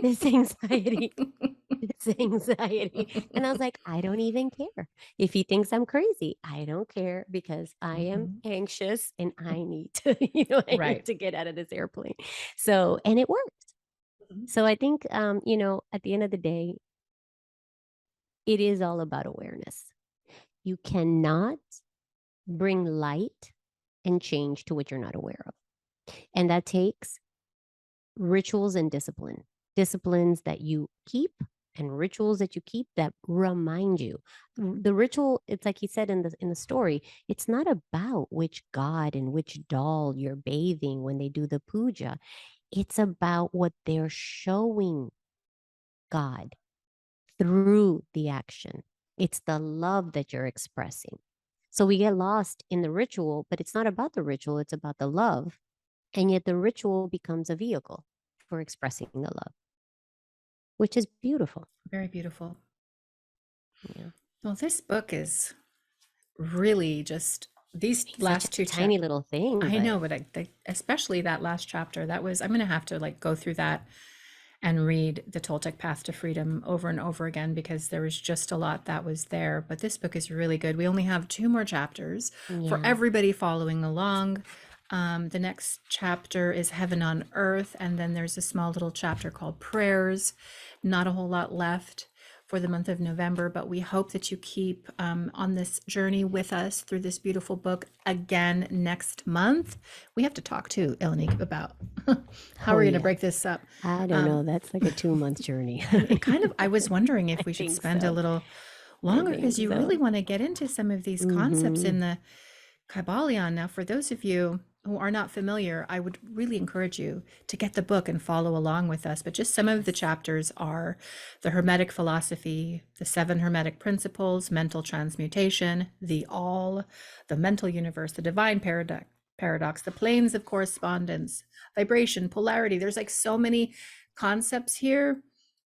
A: this anxiety, this anxiety. And I was like, I don't even care. If he thinks I'm crazy, I don't care because I am
B: Mhm.
A: anxious and I need to, I need
B: Right.
A: to get out of this airplane. So, and it worked.
B: Mhm.
A: So I think, at the end of the day, it is all about awareness. You cannot bring light and change to what you're not aware of. And that takes rituals and discipline, disciplines that you keep and rituals that you keep that remind you. The ritual, it's like he said in the story, it's not about which god and which doll you're bathing when they do the puja. It's about what they're showing God through the action. It's the love that you're expressing. So we get lost in the ritual, but it's not about the ritual, it's about the love. And yet the ritual becomes a vehicle for expressing the love, which is beautiful.
B: Very beautiful.
A: Yeah.
B: Well, this book is really just these
A: It's such a
B: last two
A: tiny
B: chapters.
A: little thing,
B: I
A: but
B: know, but especially that last chapter, that was, I'm going to have to like go through that and read the Toltec Path to Freedom over and over again because there was just a lot that was there. But this book is really good. We only have two more chapters for
A: yeah.
B: everybody following along. The next chapter is Heaven on Earth, and then there's a small little chapter called Prayers. Not a whole lot left for the month of November, but we hope that you keep on this journey with us through this beautiful book again next month. We have to talk to Elenique about how
A: Oh,
B: we're going to
A: yeah.
B: break this up.
A: I don't
B: Um,
A: know. That's like a 2 month journey.
B: it kind of, I was wondering
A: I
B: if we should
A: think
B: spend a
A: so.
B: little
A: I
B: longer
A: think
B: because you really
A: so.
B: want to get into some of these concepts
A: Hmm.
B: in the Kybalion. Now, for those of you who are not familiar, I would really encourage you to get the book and follow along with us. But just some of the
A: Yes.
B: chapters are the Hermetic philosophy, the seven Hermetic principles, mental transmutation, the all, the mental universe, the divine paradox, the planes of correspondence, vibration, polarity. There's like so many concepts here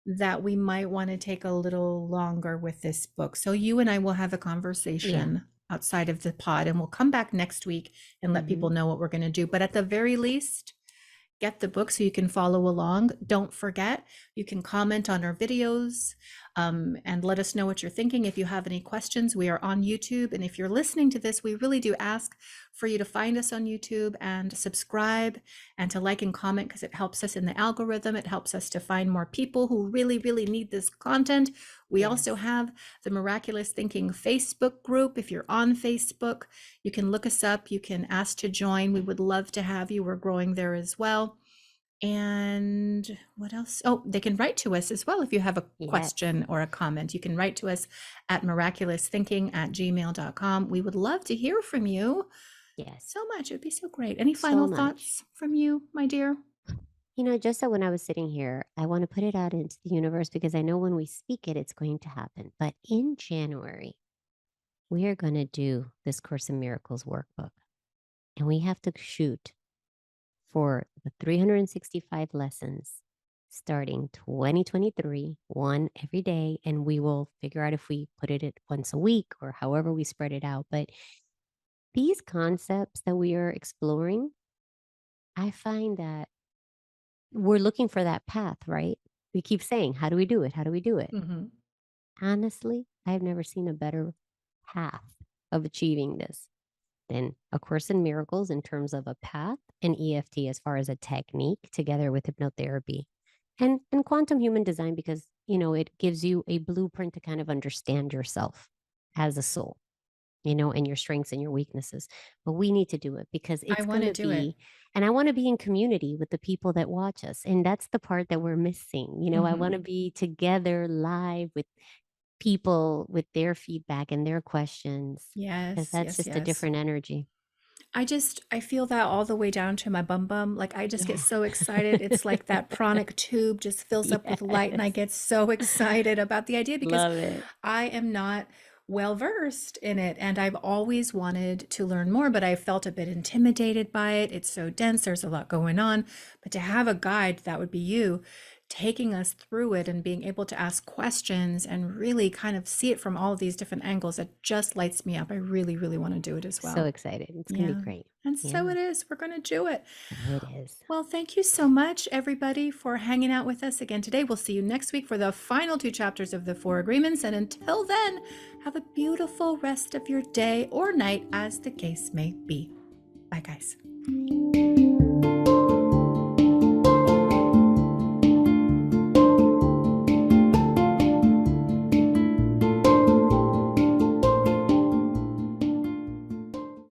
B: that we might want to take a little longer with this book. So you and I will have a
A: Yeah.
B: conversation outside of the pod and we'll come back next week and let people
A: Hmm.
B: know what we're going to do. But at the very least, get the book so you can follow along. Don't forget, you can comment on our videos and let us know what you're thinking. If you have any questions, we are on YouTube. And if you're listening to this, we really do ask for you to find us on YouTube and subscribe and to like and comment because it helps us in the algorithm. It helps us to find more people who really, really need this content. We also
A: Yes.
B: have the Miraculous Thinking Facebook group. If you're on Facebook, you can look us up. You can ask to join. We would love to have you. We're growing there as well. And what else? Oh, they can write to us as well. If you have a
A: Yes.
B: question or a comment, you can write to us at miraculousthinking@gmail.com. We would love to hear from you
A: Yes.
B: so much. It would be so great. Any
A: So
B: final
A: much.
B: thoughts from you, my dear?
A: Just so when I was sitting here, I want to put it out into the universe because I know when we speak it, it's going to happen. But in January, we are going to do this Course in Miracles workbook. And we have to shoot for the 365 lessons starting 2023, one every day. And we will figure out if we put it at once a week or however we spread it out. But these concepts that we are exploring, I find that we're looking for that path, right? We keep saying, how do we do it? How do we do it?
B: Mm-hmm.
A: Honestly, I've never seen a better path of achieving this than A Course in Miracles in terms of a path and EFT as far as a technique together with hypnotherapy and quantum human design because, it gives you a blueprint to kind of understand yourself as a soul, and your strengths and your weaknesses. But we need to do it because
B: I
A: it's
B: want
A: going
B: to
A: to
B: do it.
A: be, and I want to be in community with the people that watch us. And that's the part that we're missing. I want
B: Mm-hmm.
A: to be together live with people with their feedback and their questions because
B: Yes,
A: that's
B: yes,
A: just a
B: yes.
A: different energy.
B: I feel that all the way down to my bum bum. Like I just get
A: Yeah.
B: so excited. It's like that pranic tube just fills up with light, and I
A: Yes.
B: get so excited about the idea because
A: Love it.
B: I am not well versed in it, and I've always wanted to learn more, but I felt a bit intimidated by it. It's so dense, there's a lot going on. But to have a guide, that would be you, taking us through it and being able to ask questions and really kind of see it from all of these different angles, it just lights me up. I really, really want to do it as
A: So
B: well.
A: excited. It's going to be
B: Yeah.
A: great.
B: And so
A: Yeah.
B: it is. We're going to do it.
A: Oh, it is.
B: Well, thank you so much, everybody, for hanging out with us again today. We'll see you next week for the final two chapters of the Four Agreements. And until then, have a beautiful rest of your day or night, as the case may be. Bye, guys.